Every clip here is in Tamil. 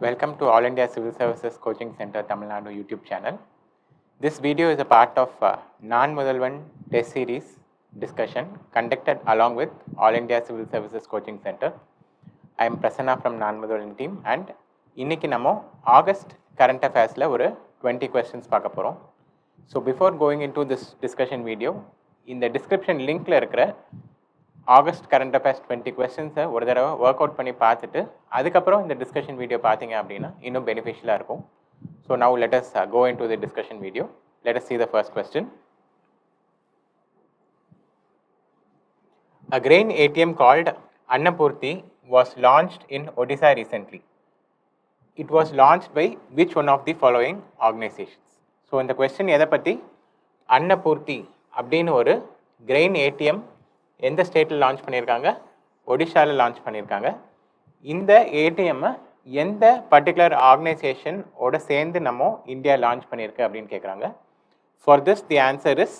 Welcome to All India Civil Services Coaching Center Tamil Nadu YouTube channel. This video is a part of Non-Mudalvan test series discussion conducted along with All India Civil Services Coaching Center. I am Prasanna from Non-Mudalvan team and இன்னைக்கு நம்ம ஆகஸ்ட் கரண்ட் அஃபேர்ஸில் ஒரு 20 questions பார்க்க போகிறோம். So before going in to this discussion video இந்த டிஸ்கிரிப்ஷன் லிங்க்கில் இருக்கிற ஆகஸ்ட் கரண்ட் அஃபேர்ஸ் 20 கொஸ்டின்ஸை ஒரு தடவை ஒர்க் அவுட் பண்ணி பார்த்துட்டு அதுக்கப்புறம் இந்த டிஸ்கஷன் வீடியோ பார்த்தீங்க அப்படின்னா இன்னும் பெனிஃபிஷியலாக இருக்கும். So now let us go into the discussion video. Let us see the first question. A grain ATM called Annapurti was launched in Odisha recently. It was launched by which one of the following organizations? So இந்த கொஸ்டின் எதை பற்றி, அன்னபூர்த்தி அப்படின்னு ஒரு கிரெயின் ஏடிஎம் எந்த ஸ்டேட்டில் லான்ச் பண்ணியிருக்காங்க, ஒடிஷாவில் லான்ச் பண்ணியிருக்காங்க. இந்த ஏடிஎம்மை எந்த பர்டிகுலர் ஆர்கனைசேஷனோட சேர்ந்து நம்ம இந்தியா லான்ச் பண்ணியிருக்கு அப்படின்னு கேட்குறாங்க. For this the answer is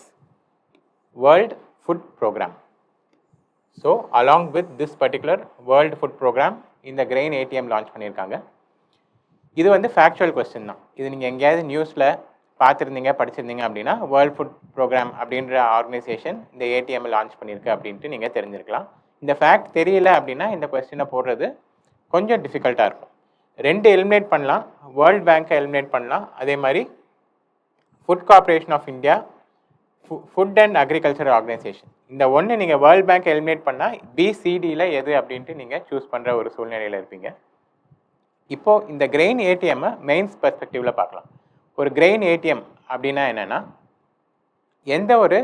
world food programme. So along with this particular world food programme இந்த கிரெயின் ஏடிஎம் லான்ச் பண்ணியிருக்காங்க. இது வந்து ஃபேக்சுவல் கொஸ்டின் தான். இது நீங்கள் எங்கேயாவது நியூஸில் பார்த்துருந்தீங்க படிச்சிருந்தீங்க அப்படின்னா வேர்ல்ட் ஃபுட் ப்ரோக்ராம் அப்படின்ற ஆர்கனைசேஷன் இந்த ஏடிஎம் லான்ச் பண்ணியிருக்கு அப்படின்ட்டு நீங்கள் தெரிஞ்சிருக்கலாம். இந்த ஃபேக்ட் தெரியல அப்படின்னா இந்த கொஸ்டினை போடுறது கொஞ்சம் டிஃபிகல்ட்டாக இருக்கும். ரெண்டு எலிமினேட் பண்ணலாம், வேர்ல்ட் பேங்க்கை எலிமினேட் பண்ணலாம், அதே மாதிரி food corporation of India, food and agriculture organisation. இந்த ஒன்று நீங்கள் வேர்ல்ட் பேங்க் எலிமினேட் பண்ணால் பிசிடியில் எது அப்படின்ட்டு நீங்கள் சூஸ் பண்ணுற ஒரு சூழ்நிலையில் இருப்பீங்க. இப்போது இந்த கிரெயின் ஏடிஎம்மை மெயின்ஸ் பெர்ஸ்பெக்டிவில் பார்க்கலாம். ஒரு கிரெயின் ஏடிஎம் அப்படின்னா என்னென்னா, எந்த ஒரு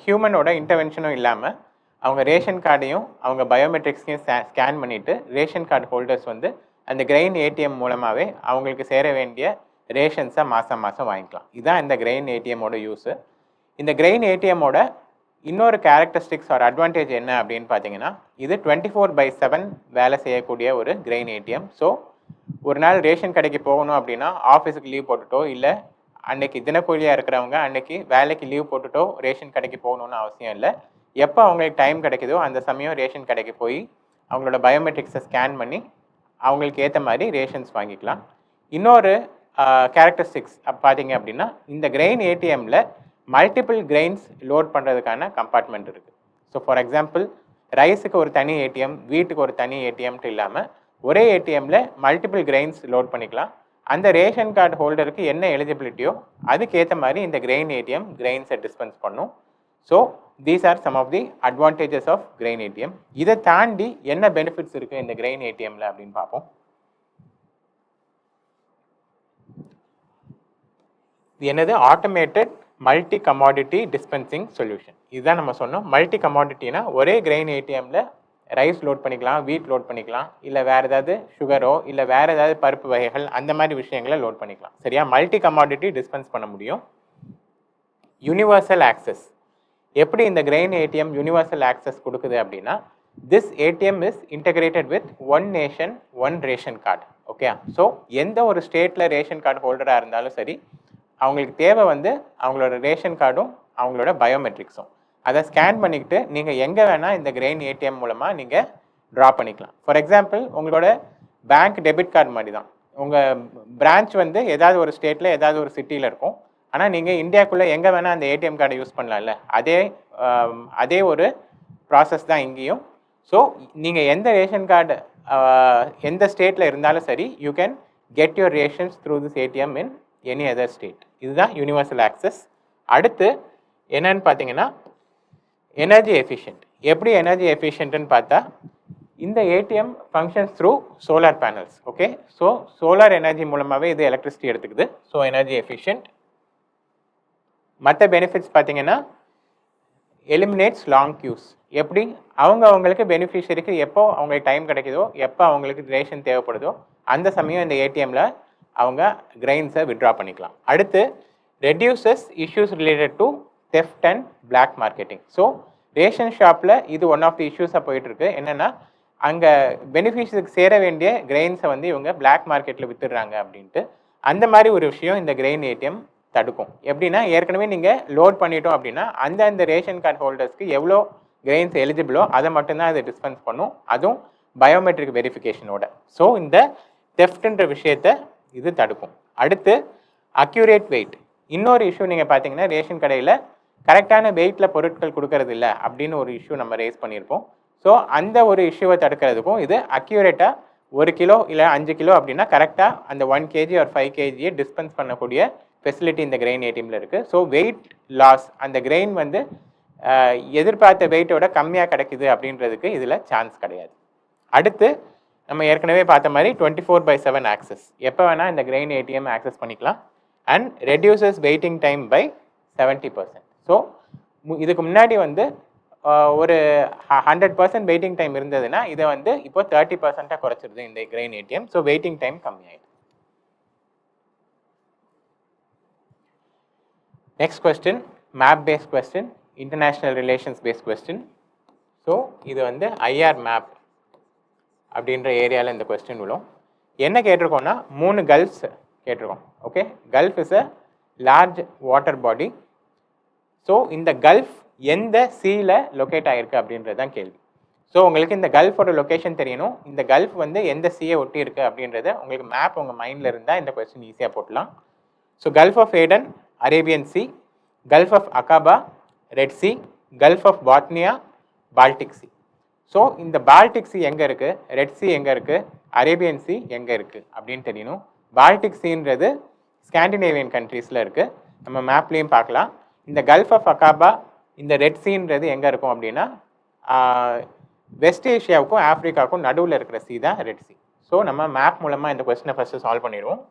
ஹியூமனோட இன்டர்வென்ஷனும் இல்லாமல் அவங்க ரேஷன் கார்டையும் அவங்க பயோமெட்ரிக்ஸையும் ஸ்கேன் பண்ணிவிட்டு ரேஷன் கார்டு ஹோல்டர்ஸ் வந்து அந்த கிரெயின் ஏடிஎம் மூலமாகவே அவங்களுக்கு சேர வேண்டிய ரேஷன்ஸை மாதம் மாதம் வாங்கிக்கலாம். இதுதான் இந்த கிரெயின் ஏடிஎம்மோட யூஸு. இந்த கிரெயின் ஏடிஎம்மோட இன்னொரு கேரக்டரிஸ்டிக்ஸ் ஒரு அட்வான்டேஜ் என்ன அப்படின்னு பார்த்தீங்கன்னா, இது 24/7 வேலை செய்யக்கூடிய ஒரு கிரெயின் ஏடிஎம். ஸோ ஒரு நாள் ரேஷன் கடைக்கு போகணும் அப்படின்னா ஆஃபீஸுக்கு லீவ் போட்டுட்டோ, இல்லை அன்னைக்கு தினக்கூலியாக இருக்கிறவங்க அன்னைக்கு வேலைக்கு லீவ் போட்டுட்டோ ரேஷன் கடைக்கு போகணுன்னு அவசியம் இல்லை. எப்போ அவங்களுக்கு டைம் கிடைக்குதோ அந்த சமயம் ரேஷன் கடைக்கு போய் அவங்களோட பயோமெட்ரிக்ஸை ஸ்கேன் பண்ணி அவங்களுக்கு ஏற்ற மாதிரி ரேஷன்ஸ் வாங்கிக்கலாம். இன்னொரு கேரக்டரிஸ்டிக்ஸ் பார்த்தீங்க அப்படின்னா, இந்த கிரெயின் ஏடிஎம்மில் மல்டிபிள் கிரெயின்ஸ் லோட் பண்ணுறதுக்கான கம்பார்ட்மெண்ட் இருக்குது. ஸோ ஃபார் எக்ஸாம்பிள் ரைஸுக்கு ஒரு தனி ஏடிஎம், வீட்டுக்கு ஒரு தனி ஏடிஎம்ட்டு இல்லாமல் ஒரே ஏடிஎம்மில் மல்டிபிள் கிரெயின்ஸ் லோட் பண்ணிக்கலாம். அந்த ரேஷன் கார்டு ஹோல்டருக்கு என்ன எலிஜிபிலிட்டியோ அதுக்கேற்ற மாதிரி இந்த கிரெயின் ஏடிஎம் கிரெயின்ஸை டிஸ்பென்ஸ் பண்ணும். So these are some of the advantages of grain ATM. இதை தாண்டி என்ன பெனிஃபிட்ஸ் இருக்குது இந்த கிரெயின் ஏடிஎம்மில் அப்படின்னு பார்ப்போம். என்னது automated multi commodity dispensing solution. இதுதான் நம்ம சொன்னோம். மல்டி கமாடிட்டினா ஒரே கிரெயின் ஏடிஎம்மில் ரைஸ் லோட் பண்ணிக்கலாம், வீட் லோட் பண்ணிக்கலாம், இல்லை வேறு ஏதாவது சுகரோ இல்லை வேறு ஏதாவது பருப்பு வகைகள் அந்த மாதிரி விஷயங்களை லோட் பண்ணிக்கலாம். சரியா? மல்டி கமாடிட்டி டிஸ்பென்ஸ் பண்ண முடியும். Universal access. எப்படி இந்த கிரெயின் ஏடிஎம் யூனிவர்சல் ஆக்சஸ் கொடுக்குது அப்படின்னா, this ATM is integrated with one nation one ration card. Okay, so எந்த ஒரு ஸ்டேட்டில் ரேஷன் கார்டு ஹோல்டராக இருந்தாலும் சரி, அவங்களுக்கு தேவை வந்து அவங்களோட ரேஷன் கார்டும் அவங்களோட பயோமெட்ரிக்ஸும். அதை ஸ்கேன் பண்ணிக்கிட்டு நீங்கள் எங்கே வேணால் இந்த கிரெயின் ஏடிஎம் மூலமாக நீங்கள் ட்ரா பண்ணிக்கலாம். ஃபார் எக்ஸாம்பிள் உங்களோட பேங்க் டெபிட் கார்டு மாதிரி தான். உங்கள் பிரான்ச் வந்து ஏதாவது ஒரு ஸ்டேட்டில் ஏதாவது ஒரு சிட்டியில் இருக்கும். ஆனால் நீங்கள் இந்தியாவுக்குள்ளே எங்கே வேணால் அந்த ஏடிஎம் கார்டை யூஸ் பண்ணலாம்ல, அதே ஒரு ப்ராசஸ் தான் இங்கேயும். ஸோ நீங்கள் எந்த ரேஷன் கார்டு எந்த ஸ்டேட்டில் இருந்தாலும் சரி, you can get your rations through this ATM in any other state. இதுதான் யூனிவர்சல் ஆக்சஸ். அடுத்து என்னன்னு பார்த்தீங்கன்னா, எனர்ஜி எஃபிஷியன்ட். எப்படி எனர்ஜி எஃபிஷியன்ட்னு பார்த்தா, இந்த ATM functions through solar panels. Okay, so solar energy மூலமாகவே இது எலக்ட்ரிசிட்டி எடுத்துக்குது. So energy efficient. மற்ற பெனிஃபிட்ஸ் பார்த்தீங்கன்னா, எலிமினேட்ஸ் லாங் கியூஸ். எப்படி அவங்களுக்கு பெனிஃபிஷரிக்கு எப்போ அவங்களுக்கு டைம் கிடைக்குதோ, எப்போ அவங்களுக்கு ரேஷன் தேவைப்படுதோ அந்த சமயம் இந்த ஏடிஎம்மில் அவங்க கிரெயின்ஸை வித்ட்ரா பண்ணிக்கலாம். அடுத்து reduces issues related to theft and black marketing. So ration ஷாப்பில் இது ஒன் ஆஃப் தி இஷ்யூஸாக போயிட்டுருக்கு. என்னென்னா, அங்கே பெனிஃபிஷரிக்கு சேர வேண்டிய கிரெயின்ஸை வந்து இவங்க பிளாக் மார்க்கெட்டில் வித்துடுறாங்க அப்படின்ட்டு. அந்த மாதிரி ஒரு விஷயம் இந்த கிரெயின் ஏடிஎம் தடுக்கும். எப்படின்னா, ஏற்கனவே நீங்கள் லோட் பண்ணிட்டோம் அப்படின்னா அந்த ரேஷன் கார்டு ஹோல்டர்ஸ்க்கு எவ்வளோ கிரெயின்ஸ் எலிஜிபிளோ அதை மட்டும்தான் அதை டிஸ்பென்ஸ் பண்ணும், அதுவும் பயோமெட்ரிக் வெரிஃபிகேஷனோட. ஸோ இந்த தெஃப்ட்ன்ற விஷயத்தை இது தடுக்கும். அடுத்து அக்யூரேட் வெயிட். இன்னொரு இஷ்யூ நீங்கள் பார்த்தீங்கன்னா ரேஷன் கடையில் கரெக்டான வெயிட்டில் பொருட்கள் கொடுக்கறது இல்லை அப்படின்னு ஒரு இஷ்யூ நம்ம ரேஸ் பண்ணியிருப்போம். ஸோ அந்த ஒரு இஷ்யூவை தடுக்கிறதுக்கும் இது அக்யூரேட்டாக 1 கிலோ இல்லை 5 கிலோ அப்படின்னா கரெக்டாக அந்த 1 kg ஒரு 5 kgயை டிஸ்பென்ஸ் பண்ணக்கூடிய ஃபெசிலிட்டி இந்த கிரெயின் ஏடிஎம்மில் இருக்குது. ஸோ வெயிட் லாஸ், அந்த கிரெயின் வந்து எதிர்பார்த்த வெயிட்டோட கம்மியாக கிடைக்குது அப்படின்றதுக்கு இதில் சான்ஸ் கிடையாது. அடுத்து நம்ம ஏற்கனவே பார்த்த மாதிரி 24/7 ஆக்சஸ், எப்போ வேணால் இந்த கிரெயின் ஏடிஎம் ஆக்சஸ் பண்ணிக்கலாம். And reduces waiting time by 70%. So இதுக்கு முன்னாடி வந்து ஒரு 100% வெயிட்டிங் டைம் இருந்ததுன்னா இதை வந்து இப்போ 30% குறைச்சிருது இந்த grain ATM. So waiting time கம்மியாயிடுது. Next question, map based question, international relations based question. So இது வந்து ஐஆர் மேப் அப்படின்ற ஏரியாவில் இந்த கொஸ்டின் விழும். என்ன கேட்டிருக்கோம்னா 3 கல்ஃப்ஸ் கேட்டிருக்கோம். Okay, gulf is a large water body. So இந்த கல்ஃப் எந்த சீல லொக்கேட் ஆகிருக்கு அப்படின்றது தான் கேள்வி. ஸோ உங்களுக்கு இந்த கல்ஃபோட லொக்கேஷன் தெரியணும், இந்த கல்ஃப் வந்து எந்த சீயை ஒட்டி இருக்குது அப்படின்றத உங்களுக்கு மேப் உங்கள் மைண்டில் இருந்தால் இந்த கொஸ்டின் ஈஸியாக போட்டலாம். So gulf of Aden, Arabian sea, gulf of Aqaba, red sea, gulf of Bothnia, Baltic sea. So இந்த பால்டிக் சி எங்கே இருக்குது, ரெட் சி எங்கே இருக்குது, அரேபியன் சி எங்கே இருக்குது அப்படின்னு தெரியணும். பால்டிக் சீன்றது ஸ்காண்டினேவியன் கண்ட்ரீஸில் இருக்குது, நம்ம மேப்லேயும் பார்க்கலாம். இந்த கல்ஃப் ஆஃப் அகாபா, இந்த ரெட் சீன்றது எங்கே இருக்கும் அப்படின்னா வெஸ்ட் ஏஷியாவுக்கும் ஆஃப்ரிக்காவுக்கும் நடுவில் இருக்கிற சி தான் ரெட் சி. ஸோ நம்ம மேப் மூலமாக இந்த கொஸ்டினை ஃபஸ்ட்டு சால்வ் பண்ணிடுவோம்.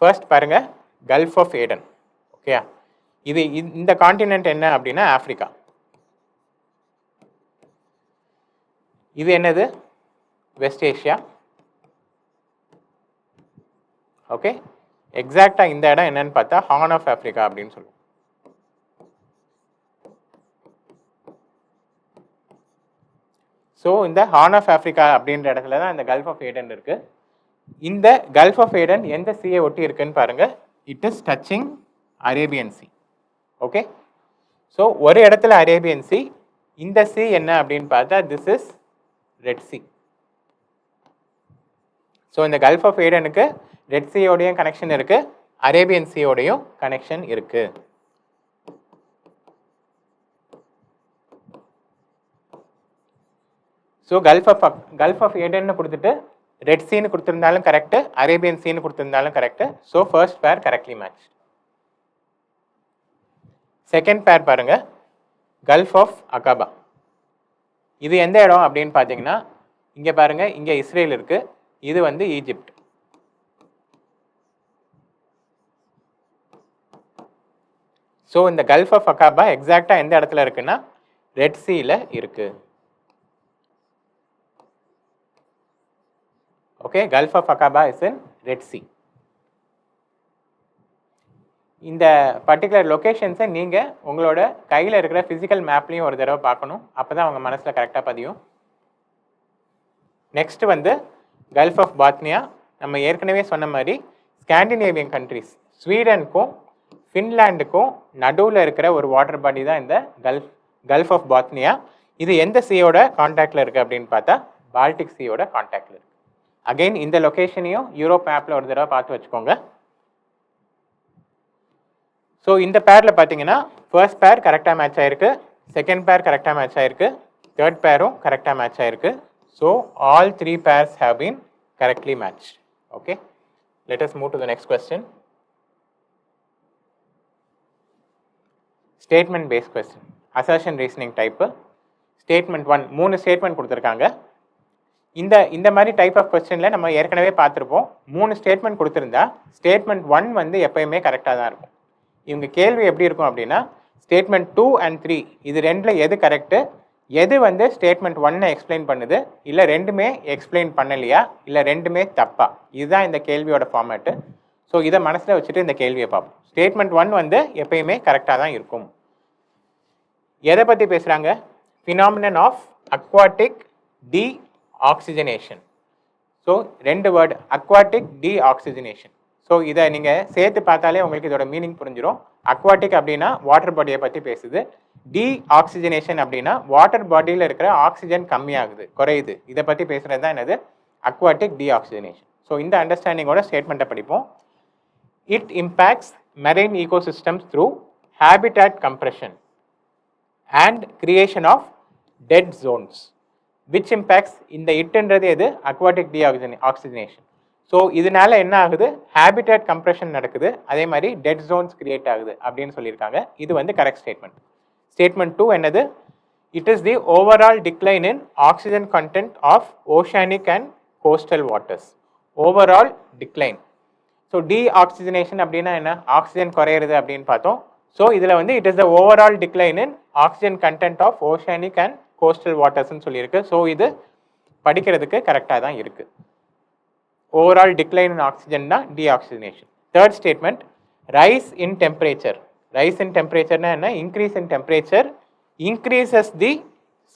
ஃபர்ஸ்ட் பாருங்கள், கல்ஃப் ஆஃப் ஏடன். ஓகே, இது இந்த காண்டினென்ட் என்ன அப்படின்னா ஆஃப்ரிக்கா. இது என்னது, வெஸ்ட் ஏஷியா. ஓகே, எக்ஸாக்டாக இந்த இடம் என்னன்னு பார்த்தா ஹார்ன் ஆஃப் ஆஃப்ரிக்கா அப்படின்னு சொல்லுவோம். ஸோ இந்த ஹார்ன் ஆஃப் ஆஃப்ரிக்கா அப்படின்ற இடத்துல தான் இந்த கல்ஃப் ஆஃப் ஏடன் இருக்குது. இந்த கல்ஃப் ஆஃப் ஏடன் எந்த சீயை ஒட்டி இருக்குன்னு பாருங்கள், it is touching Arabian sea. Okay, so ஒரு இடத்துல அரேபியன் சி, இந்த சி என்ன அப்படின்னு பார்த்தா this is red sea. So இந்த கல்ஃப் ஆஃப் ஏடனுக்கு ரெட் சியோடையும் கனெக்ஷன் இருக்குது, அரேபியன் சியோடையும் கனெக்ஷன் இருக்குது. ஸோ கல்ஃப் ஆஃப் ஏடன்னு கொடுத்துட்டு ரெட் சீன்னு கொடுத்துருந்தாலும் கரெக்டு, அரேபியன் சீன்னு கொடுத்துருந்தாலும் correct. So first pair correctly match. Second pair பாருங்க, கல்ஃப் ஆஃப் அகாபா. இது எந்த இடம் அப்படின்னு பார்த்தீங்கன்னா இங்கே பாருங்க, இங்கே இஸ்ரேல் இருக்குது, இது வந்து ஈஜிப்ட். ஸோ இந்த கல்ஃப் ஆஃப் அகாபா எக்ஸாக்டாக எந்த இடத்துல இருக்குன்னா ரெட் சீல இருக்குது. Okay, gulf of Aqaba is in red sea. இந்த பர்டிகுலர் லொக்கேஷன்ஸை நீங்கள் உங்களோட கையில் இருக்கிற ஃபிசிக்கல் மேப்லேயும் ஒரு தடவை பார்க்கணும், அப்போ தான் அவங்க மனசில் கரெக்டாக பதியும். நெக்ஸ்ட் வந்து கல்ஃப் ஆஃப் பாத்னியா. நம்ம ஏற்கனவே சொன்ன மாதிரி ஸ்காண்டினேவியன் கண்ட்ரிஸ் ஸ்வீடனுக்கும் ஃபின்லாண்டுக்கும் நடுவில் இருக்கிற ஒரு வாட்டர் பாடி தான் இந்த கல்ஃப் ஆஃப் பாத்னியா. இது எந்த சீயோட கான்டாக்டில் இருக்குது அப்படின்னு பார்த்தா பால்டிக் சீயோட கான்டாக்டில் இருக்குது. அகெயின் இந்த லொக்கேஷனையும் யூரோப் மேப்பில் ஒரு தடவை பார்த்து வச்சுக்கோங்க. ஸோ இந்த பேரில் பார்த்தீங்கன்னா ஃபர்ஸ்ட் பேர் கரெக்டாக மேட்ச் ஆகிருக்கு, செகண்ட் பேர் கரெக்டாக மேட்ச் ஆகிருக்கு, தேர்ட் பேரும் கரெக்டாக மேட்ச் ஆகிருக்கு. So all 3 pairs have been correctly matched. Okay, let us move to the next question. Statement based question, assertion reasoning type. Statement 1, 3 statement கொடுத்துருக்காங்க. இந்த மாதிரி டைப் ஆஃப் கொஸ்டினில் நம்ம ஏற்கனவே பார்த்துருப்போம். 3 ஸ்டேட்மெண்ட் கொடுத்துருந்தா ஸ்டேட்மெண்ட் 1 வந்து எப்போயுமே கரெக்டாக தான் இருக்கும். இவங்க கேள்வி எப்படி இருக்கும் அப்படின்னா ஸ்டேட்மெண்ட் 2 and 3 இது ரெண்டில் எது கரெக்டு, எது வந்து ஸ்டேட்மெண்ட் 1 எக்ஸ்பிளைன் பண்ணுது, இல்லை ரெண்டுமே எக்ஸ்பிளைன் பண்ணலையா, இல்லை ரெண்டுமே தப்பா, இதுதான் இந்த கேள்வியோட ஃபார்மேட்டு. ஸோ இதை மனசில் வச்சுட்டு இந்த கேள்வியை பார்ப்போம். ஸ்டேட்மெண்ட் 1 வந்து எப்பயுமே கரெக்டாக தான் இருக்கும். எதை பற்றி பேசுகிறாங்க, phenomenon of aquatic deoxygenation. So 2 word, aquatic deoxygenation. So இதை நீங்கள் சேர்த்து பார்த்தாலே உங்களுக்கு இதோட மீனிங் புரிஞ்சிடும். அக்வாட்டிக் அப்படின்னா வாட்டர் பாடியை பற்றி பேசுது, டி ஆக்சிஜனேஷன் அப்படின்னா வாட்டர் பாடியில் இருக்கிற ஆக்சிஜன் கம்மியாகுது, குறையுது, இதை பற்றி பேசுகிறது தான் என்னது aquatic deoxygenation. ஸோ இந்த அண்டர்ஸ்டாண்டிங்கோட ஸ்டேட்மெண்ட்டை படிப்போம். It impacts marine ecosystems through habitat compression and creation of dead zones, which impacts இந்த இட்ன்றது எது aquatic deoxygenation. ஸோ இதனால என்ன ஆகுது, ஹேபிட்டட் கம்ப்ரெஷன் நடக்குது, அதே மாதிரி டெட் ஜோன்ஸ் கிரியேட் ஆகுது அப்படின்னு சொல்லியிருக்காங்க. இது வந்து கரெக்ட் ஸ்டேட்மெண்ட். ஸ்டேட்மெண்ட் 2 என்னது, it is the overall decline in oxygen content of oceanic and coastal waters. Overall decline. So deoxygenation அப்படின்னா என்ன, ஆக்சிஜன் குறையிறது அப்படின்னு பார்த்தோம். ஸோ இதில் வந்து it is the overall decline in oxygen content of oceanic and coastal வாட்டர்ஸ்ன்னு சொல்லியிருக்கு. ஸோ இது படிக்கிறதுக்கு கரெக்டாக தான் இருக்குது. ஓவரால் டிக்ளைன் இன் ஆக்சிஜன் தான் deoxygenation. Third statement, rise in temperature. Rise in டெம்பரேச்சர்னா என்ன, increase in temperature increases the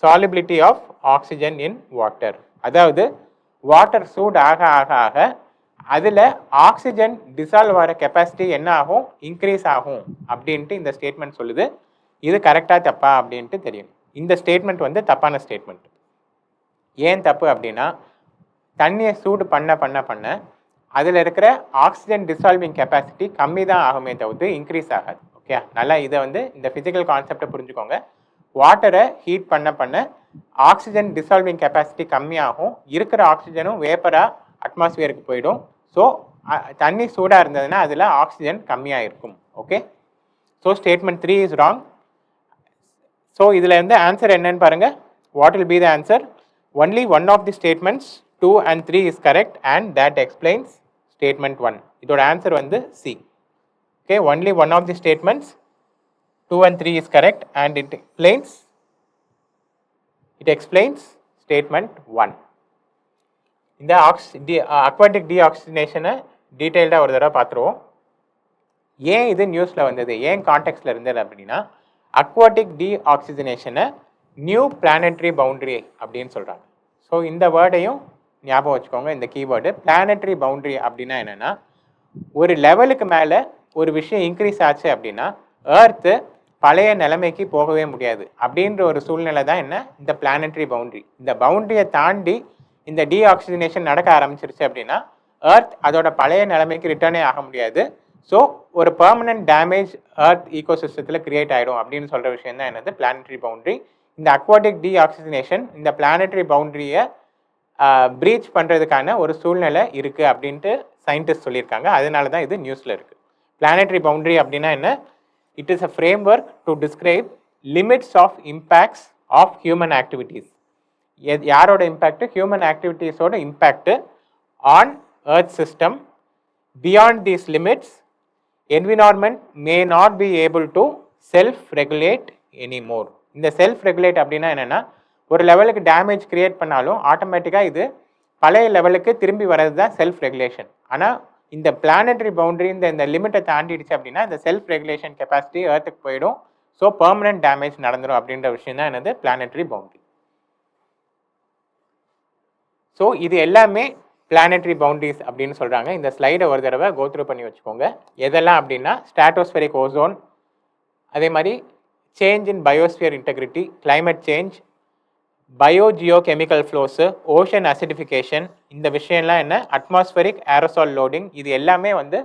solubility of oxygen in water. அதாவது வாட்டர் சூட் ஆக ஆக ஆக அதில் ஆக்சிஜன் டிசால்வ் ஆகிற கெப்பாசிட்டி என்ன ஆகும், இன்க்ரீஸ் ஆகும் அப்படின்ட்டு இந்த ஸ்டேட்மெண்ட் சொல்லுது. இது கரெக்டாக தப்பா அப்படின்ட்டு தெரியும். இந்த ஸ்டேட்மெண்ட் வந்து தப்பான ஸ்டேட்மெண்ட். ஏன் தப்பு அப்படின்னா, தண்ணியை சூடு பண்ண பண்ண பண்ண அதில் இருக்கிற ஆக்சிஜன் டிசால்விங் கெப்பாசிட்டி கம்மி தான் ஆகுமே தவிர்த்து இன்க்ரீஸ் ஆகாது. ஓகே, நல்லா இதை வந்து இந்த ஃபிசிக்கல் கான்செப்டை புரிஞ்சுக்கோங்க. வாட்டரை ஹீட் பண்ண பண்ண ஆக்சிஜன் டிசால்விங் கெப்பாசிட்டி கம்மியாகும், இருக்கிற ஆக்சிஜனும் வேப்பராக அட்மாஸ்பியருக்கு போயிடும். ஸோ தண்ணி சூடாக இருந்ததுன்னா அதில் ஆக்சிஜன் கம்மியாக இருக்கும். Okay, so statement 3 is wrong. ஸோ இதில் வந்து ஆன்சர் என்னன்னு பாருங்கள். What will be the answer? Only one of the statements 2 and 3 is correct and that explains statement 1. இதோட ஆன்சர் வந்து C. Okay, only one of the statements 2 and 3 is correct and it explains statement 1. இந்த aquatic deoxygenation டீட்டெயில்டாக ஒரு தடவை பார்த்துருவோம். ஏன் இது நியூஸில் வந்தது, ஏன் கான்டெக்ட்ல இருந்தது அப்படின்னா, அக்வாட்டிக் டீஆக்சிஜனேஷனை நியூ பிளானட்டரி பவுண்டரி அப்படின்னு சொல்கிறாங்க. ஸோ இந்த வேர்டையும் ஞாபகம் வச்சுக்கோங்க. இந்த கீவேர்டு பிளானட்டரி பவுண்டரி அப்படின்னா என்னென்னா, ஒரு லெவலுக்கு மேலே ஒரு விஷயம் இன்க்ரீஸ் ஆச்சு அப்படின்னா எர்த்து பழைய நிலைமைக்கு போகவே முடியாது அப்படின்ற ஒரு சூழ்நிலை தான் என்ன, இந்த பிளானட்டரி பவுண்டரி. இந்த பவுண்டரியை தாண்டி இந்த டீஆக்சிஜனேஷன் நடக்க ஆரம்பிச்சிருச்சு அப்படின்னா எர்த் அதோட பழைய நிலைமைக்கு ரிட்டர்னே ஆக முடியாது. ஸோ ஒரு பெர்மனன்ட் டேமேஜ் எர்த் ஈகோசிஸ்டத்தில் கிரியேட் ஆகிடும் அப்படின்னு சொல்கிற விஷயம் தான் என்னது, பிளானட்டரி பவுண்டரி. இந்த அக்வாட்டிக் டீஆக்சிஜனேஷன் இந்த பிளானட்டரி பவுண்டரியை ப்ரீச் பண்ணுறதுக்கான ஒரு சூழ்நிலை இருக்குது அப்படின்ட்டு சயின்டிஸ்ட் சொல்லியிருக்காங்க. அதனால தான் இது நியூஸில் இருக்குது. பிளானட்டரி பவுண்டரி அப்படின்னா என்ன, it is a framework to describe limits of impacts of human activities. யாரோட இம்பேக்ட், ஹியூமன் ஆக்டிவிட்டீஸோட impact on earth system. Beyond these limits environment may not be able to self regulate anymore. இந்த செல்ஃப் ரெகுலேட் அப்படின்னா என்னென்னா, ஒரு லெவலுக்கு டேமேஜ் கிரியேட் பண்ணாலும் ஆட்டோமேட்டிக்காக இது பழைய லெவலுக்கு திரும்பி வர்றது தான் செல்ஃப் ரெகுலேஷன். ஆனால் இந்த பிளானட்டரி பவுண்டரி இந்த லிமிட்டை தாண்டிடுச்சு அப்படின்னா இந்த செல்ஃப் ரெகுலேஷன் கெப்பாசிட்டி எர்த்துக்கு போயிடும். ஸோ பெர்மனன்ட் டேமேஜ் நடந்துடும் அப்படின்ற விஷயம் தான் என்னது, பிளானட்டரி பவுண்டரி. ஸோ இது எல்லாமே பிளானட்டரி பவுண்டரிஸ் அப்படின்னு சொல்கிறாங்க. இந்த ஸ்லைடை ஒரு தடவை கோத்ரூ பண்ணி வச்சுக்கோங்க. எதெல்லாம் அப்படின்னா, ஸ்ட்ராட்டோஸ்பெரிக் ஓசோன், அதே மாதிரி change in biosphere integrity, climate change, biogeochemical flows, ocean acidification, இந்த விஷயம்லாம் என்ன, அட்மாஸ்பரிக் ஏரோசால் லோடிங், இது எல்லாமே வந்து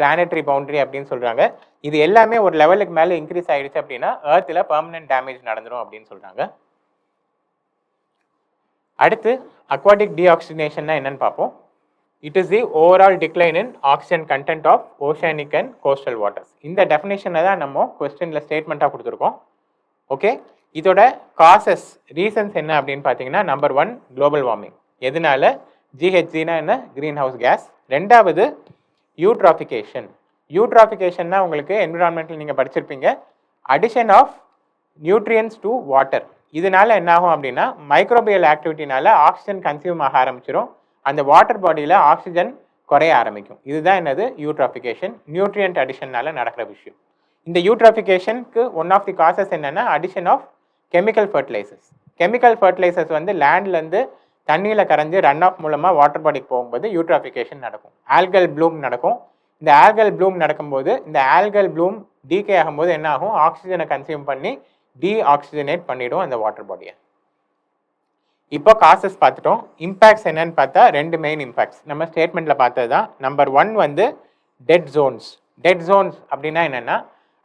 பிளானட்டரி பவுண்டரி அப்படின்னு சொல்கிறாங்க. இது எல்லாமே ஒரு லெவலுக்கு மேலே இன்க்ரீஸ் ஆகிடுச்சு அப்படின்னா எர்த்தில் பெர்மனன்ட் டேமேஜ் நடந்துடும் அப்படின்னு சொல்கிறாங்க. அடுத்து அக்வாட்டிக் டீஆக்சிஜனேஷன்னா என்னன்னு பார்ப்போம். It is the overall decline in oxygen content of oceanic and coastal waters. இந்த டெஃபினேஷனை தான் நம்ம கொஸ்டினில் ஸ்டேட்மெண்ட்டாக கொடுத்துருக்கோம். ஓகே, இதோட காசஸ், ரீசன்ஸ் என்ன அப்படின்னு பார்த்தீங்கன்னா, நம்பர் 1 குளோபல் வார்மிங். எதனால, ஜிஹெச்ஜினா என்ன, க்ரீன் ஹவுஸ் கேஸ். ரெண்டாவது யூட்ராஃபிகேஷன். யூட்ராஃபிகேஷன்னா உங்களுக்கு என்விரான்மெண்ட்டில் நீங்கள் படிச்சிருப்பீங்க, addition of nutrients to water. இதனால என்ன ஆகும் அப்படின்னா, மைக்ரோபியல் ஆக்டிவிட்டினால ஆக்சிஜன் கன்சியூம் ஆக ஆரம்பிச்சிடும், அந்த வாட்டர் பாடியில் ஆக்சிஜன் குறைய ஆரம்பிக்கும். இதுதான் என்னது, யூட்ராஃபிகேஷன். நியூட்ரியன்ட் அடிஷன்னால நடக்கிற விஷயம். இந்த யூட்ராஃபிகேஷனுக்கு ஒன் ஆஃப் தி காசஸ் என்னென்னா, addition of chemical fertilisers. Chemical fertilisers வந்து லேண்ட்லேருந்து தண்ணியில் கரைஞ்சி ரன் ஆஃப் மூலமாக வாட்டர் பாடிக்கு போகும்போது யூட்ராஃபிகேஷன் நடக்கும். ஆல்கல் ப்ளூம் நடக்கும். இந்த ஆல்கல் ப்ளூம் நடக்கும்போது இந்த ஆல்கல் ப்ளூம் டீகே ஆகும்போது என்ன ஆகும், ஆக்சிஜனை கன்சியூம் பண்ணி டீஆக்சிஜனேட் பண்ணிவிடும் அந்த வாட்டர் பாடியை. இப்போ காசஸ் பார்த்துட்டோம். இம்பேக்ட்ஸ் என்னன்னு பார்த்தா ரெண்டு மெயின் இம்பேக்ட்ஸ் நம்ம ஸ்டேட்மெண்ட்டில் பார்த்தது தான். நம்பர் 1 வந்து டெட் ஜோன்ஸ். டெட் ஜோன்ஸ் அப்படின்னா என்னென்னா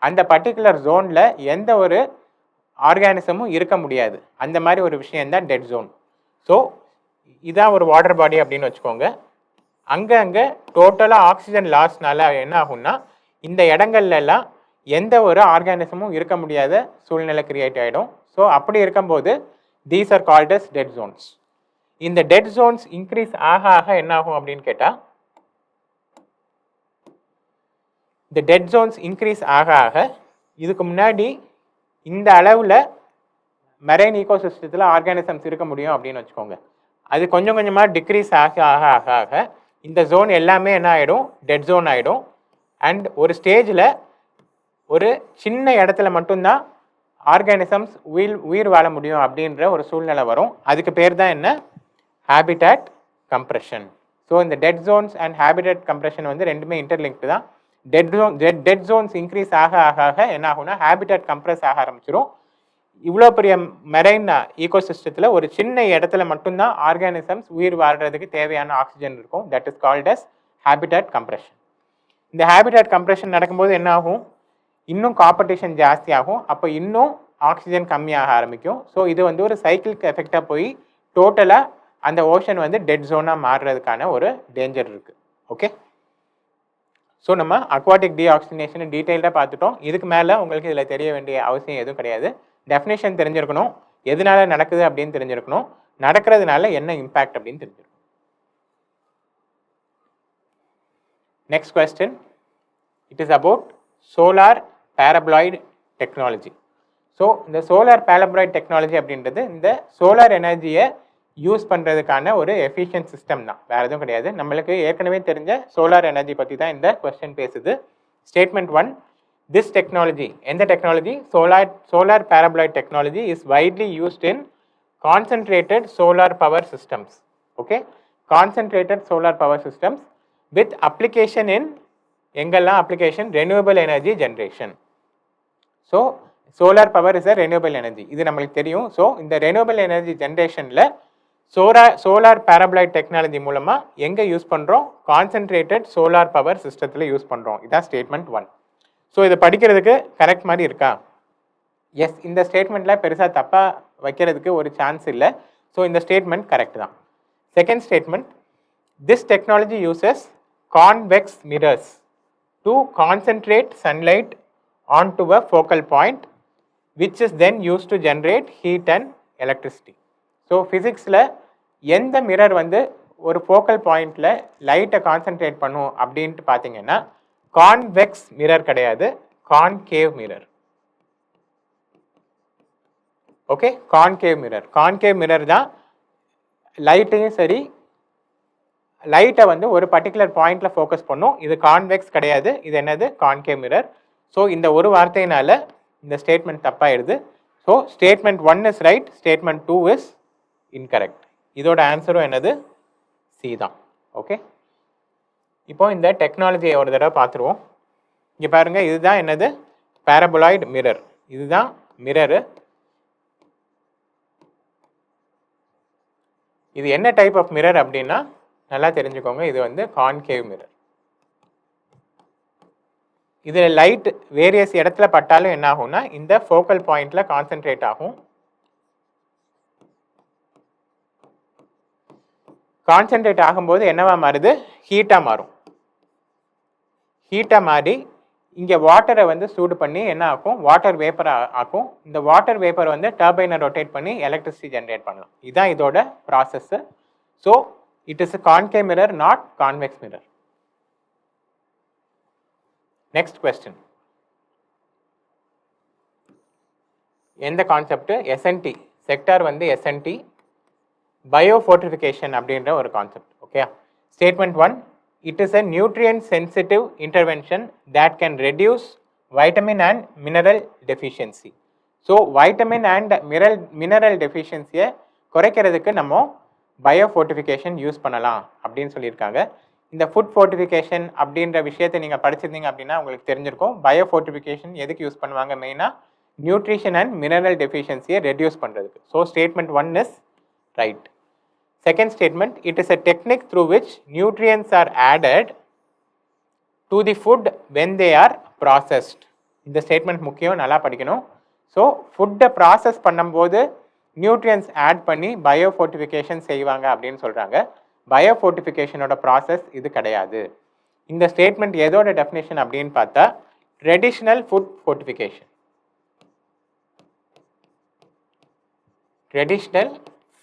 அந்த பர்டிகுலர் ஜோனில் எந்த ஒரு ஆர்கானிசமும் இருக்க முடியாது. அந்த மாதிரி ஒரு விஷயந்தான் டெட் ஜோன். ஸோ இதான் ஒரு வாட்டர் பாடி அப்படின்னு வச்சுக்கோங்க. அங்கே டோட்டலாக ஆக்சிஜன் லாஸ்னால என்ன ஆகும்னா இந்த இடங்கள்லாம் எந்த ஒரு ஆர்கானிசமும் இருக்க முடியாத சூழ்நிலை கிரியேட் ஆகிடும். ஸோ அப்படி இருக்கும்போது these are called as dead zones. இந்த டெட் ஜோன்ஸ் இன்க்ரீஸ் ஆக ஆக என்ன ஆகும் அப்படின்னு கேட்டால் இந்த டெட் ஜோன்ஸ் இன்க்ரீஸ் ஆக ஆக இதுக்கு முன்னாடி இந்த அளவில் மெரைன் ஈகோசிஸ்டத்தில் ஆர்கானிசம்ஸ் இருக்க முடியும் அப்படின்னு வச்சுக்கோங்க. அது கொஞ்சம் கொஞ்சமாக டிக்ரீஸ் ஆக ஆக ஆக ஆக இந்த ஜோன் எல்லாமே என்ன ஆகிடும், டெட் ஜோன் ஆகிடும். அண்ட் ஒரு ஸ்டேஜில் ஒரு சின்ன இடத்துல மட்டும்தான் ஆர்கானிசம்ஸ் உயிர் வாழ முடியும் அப்படின்ற ஒரு சூழ்நிலை வரும். அதுக்கு பேர் தான் என்ன, ஹேபிடாட் கம்ப்ரெஷன். ஸோ இந்த டெட் ஜோன்ஸ் அண்ட் ஹேபிடாட் கம்ப்ரெஷன் வந்து ரெண்டுமே இன்டர்லிங்க்டு தான். டெட் ஜோன்ஸ் இன்க்ரீஸ் ஆக ஆக ஆக என்ன ஆகும்னா ஹேபிடாட் கம்ப்ரெஸ் ஆக ஆரம்பிச்சிடும். இவ்வளோ பெரிய மெரைன் ஈகோசிஸ்டத்தில் ஒரு சின்ன இடத்துல மட்டும்தான் ஆர்கானிசம்ஸ் உயிர் வாழ்கிறதுக்கு தேவையான ஆக்சிஜன் இருக்கும். That is called as habitat compression. இந்த ஹேபிடாட் கம்ப்ரெஷன் நடக்கும்போது என்ன ஆகும், இன்னும் காம்படிஷன் ஜாஸ்தி ஆகும். அப்போ இன்னும் ஆக்சிஜன் கம்மியாக ஆரம்பிக்கும். ஸோ இது வந்து ஒரு சைக்கிளுக்கு எஃபெக்டாக போய் டோட்டலாக அந்த ஓஷன் வந்து டெட் ஜோனாக மாறுறதுக்கான ஒரு டேஞ்சர் இருக்குது. ஓகே, ஸோ நம்ம அக்வாட்டிக் டீஆக்சிஜனேஷன் டீட்டெயில்டாக பார்த்துட்டோம். இதுக்கு மேலே உங்களுக்கு இதில் தெரிய வேண்டிய அவசியம் எதுவும் கிடையாது. டெஃபினேஷன் தெரிஞ்சிருக்கணும், எதனால நடக்குது அப்படின்னு தெரிஞ்சிருக்கணும், நடக்கிறதுனால என்ன இம்பேக்ட் அப்படின்னு தெரிஞ்சிருக்கணும். Next question, it is about solar paraboloid technology. So இந்த சோலார் பேரப்ளாய்டு டெக்னாலஜி அப்படின்றது இந்த சோலார் எனர்ஜியை யூஸ் பண்ணுறதுக்கான ஒரு எஃபிஷியன்ட் சிஸ்டம் தான், வேறு எதுவும் கிடையாது. நம்மளுக்கு ஏற்கனவே தெரிஞ்ச சோலார் எனர்ஜி பற்றி தான் இந்த கொஸ்டின் பேசுது. ஸ்டேட்மெண்ட் 1, this technology, எந்த technology, solar paraboloid technology is widely used in concentrated solar power systems. Okay, concentrated solar power systems with application in எங்கெல்லாம் application, renewable energy generation. So solar power is a renewable energy, இது நம்மளுக்கு தெரியும். ஸோ இந்த renewable energy generationல சோலார் பேரப்ளாய்ட் டெக்னாலஜி மூலமாக எங்கே யூஸ் பண்ணுறோம், கான்சென்ட்ரேட்டட் சோலார் பவர் சிஸ்டத்தில் யூஸ் பண்ணுறோம். இதான் ஸ்டேட்மெண்ட் 1. ஸோ இதை படிக்கிறதுக்கு கரெக்ட் மாதிரி இருக்கா? எஸ், இந்த ஸ்டேட்மெண்ட்டில் பெருசாக தப்பாக வைக்கிறதுக்கு ஒரு சான்ஸ் இல்லை. ஸோ இந்த ஸ்டேட்மெண்ட் கரெக்ட் தான். Second statement, this technology uses convex mirrors to concentrate sunlight on to a focal point which is then use to generate heat and electricity. So ஃபிசிக்ஸில் எந்த மிரர் வந்து ஒரு ஃபோக்கல் பாயிண்டில் லைட்டை கான்சென்ட்ரேட் பண்ணும் அப்படின்ட்டு பார்த்தீங்கன்னா கான்வெக்ஸ் மிரர் கிடையாது, concave mirror. Okay, concave mirror. Concave mirror தான் லைட்டையும் சரி, லைட்டை வந்து ஒரு பர்டிகுலர் பாயிண்ட்ல ஃபோக்கஸ் பண்ணும். இது கான்வெக்ஸ் கிடையாது, இது என்னது, கான்கேவ் மிரர். ஸோ இந்த ஒரு வார்த்தையினால இந்த ஸ்டேட்மெண்ட் தப்பாயிடுது. So statement 1 is right, statement 2 is incorrect. இதோட ஆன்சரும் என்னது, சி தான். ஓகே, இப்போ இந்த டெக்னாலஜியை ஒரு தடவை பார்த்துருவோம். இங்கே பாருங்க, இதுதான் என்னது, பேரபோலாய்டு மிரர். இதுதான் மிரரு. இது என்ன டைப் ஆஃப் மிரர் அப்படின்னா நல்லா தெரிஞ்சுக்கோங்க, இது வந்து கான்கேவ் மிரர். இதில் லைட் வேரியஸ் இடத்துல பட்டாலும் என்ன ஆகும்னா இந்த ஃபோக்கல் பாயிண்ட்ல கான்சென்ட்ரேட் ஆகும். கான்சென்ட்ரேட் ஆகும்போது என்னவா மாறுது, ஹீட்டாக மாறும். ஹீட்டாக மாறி இங்கே வாட்டரை வந்து சூடு பண்ணி என்ன ஆகும், வாட்டர் வேப்பர் ஆக்கும். இந்த வாட்டர் வேப்பர் வந்து டர்பைனை ரொட்டேட் பண்ணி எலக்ட்ரிசிட்டி ஜென்ரேட் பண்ணலாம். இதுதான் இதோட process. So it is concave mirror, not convex mirror. Next question, எந்த கான்செப்ட், எஸ்என்டி செக்டார் வந்து எஸ்என்டி பயோஃபோர்டிஃபிகேஷன் அப்படின்ற ஒரு concept. Okay, statement 1, it is a nutrient sensitive intervention that can reduce vitamin and mineral deficiency. So vitamin and mineral deficiency குறைக்கிறதுக்கு நம்ம பயோஃபோர்டிஃபிகேஷன் யூஸ் பண்ணலாம் அப்படின்னு சொல்லியிருக்காங்க. இந்த ஃபுட் ஃபோர்டிஃபிகேஷன் அப்படின்ற விஷயத்தை நீங்கள் படிச்சிருந்தீங்க அப்படின்னா உங்களுக்கு தெரிஞ்சிருக்கும். பயோஃபோர்டிஃபிகேஷன் எதுக்கு யூஸ் பண்ணுவாங்க, மெயினாக நியூட்ரிஷன் அண்ட் மினரல் டெஃபிஷியன்சியை ரெடியூஸ் பண்ணுறதுக்கு. So statement 1 is right. Second statement, it is a technique through which nutrients are added to the food when they are processed. இந்த ஸ்டேட்மெண்ட் முக்கியம், நல்லா படிக்கணும். ஸோ ஃபுட்டை ப்ராசஸ் பண்ணும்போது நியூட்ரியன்ஸ் ஆட் பண்ணி பயோஃபோர்ட்டிஃபிகேஷன் செய்வாங்க அப்படின்னு சொல்கிறாங்க. பயோஃபோர்ட்டிஃபிகேஷனோட ப்ராசஸ் இது கிடையாது. இந்த ஸ்டேட்மெண்ட் எதோட டெஃபினேஷன் அப்படின்னு பார்த்தா traditional food fortification. Traditional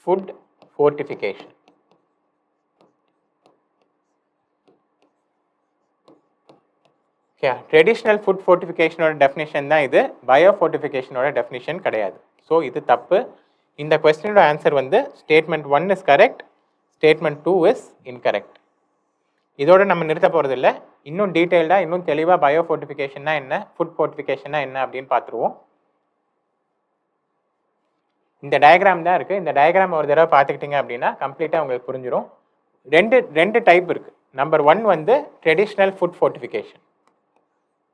food fortification. Traditional food ஃபோர்ட்டிஃபிகேஷனோட டெஃபினேஷன் தான் இது, பயோஃபோர்ட்டிஃபிகேஷனோட டெஃபினேஷன் கிடையாது. ஸோ இது தப்பு. இந்த கொஸ்டினோட ஆன்சர் வந்து statement 1 is correct, statement 2 is incorrect. இதோட நம்ம நிறுத்த போகிறது இல்லை. இன்னும் டீட்டெயில்டாக இன்னும் தெளிவாக பயோஃபோர்ட்டிஃபிகேஷன்னா என்ன, ஃபுட் ஃபோர்ட்டிஃபிகேஷன்னா என்ன அப்படின்னு பார்த்துருவோம். இந்த டயக்ராம் தான் இருக்குது. இந்த டயக்ராம் ஒரு தடவை பார்த்துக்கிட்டிங்க அப்படின்னா கம்ப்ளீட்டாக உங்களுக்கு புரிஞ்சிடும். ரெண்டு டைப் இருக்குது. நம்பர் 1 வந்து ட்ரெடிஷ்னல் ஃபுட் ஃபோர்ட்டிஃபிகேஷன்.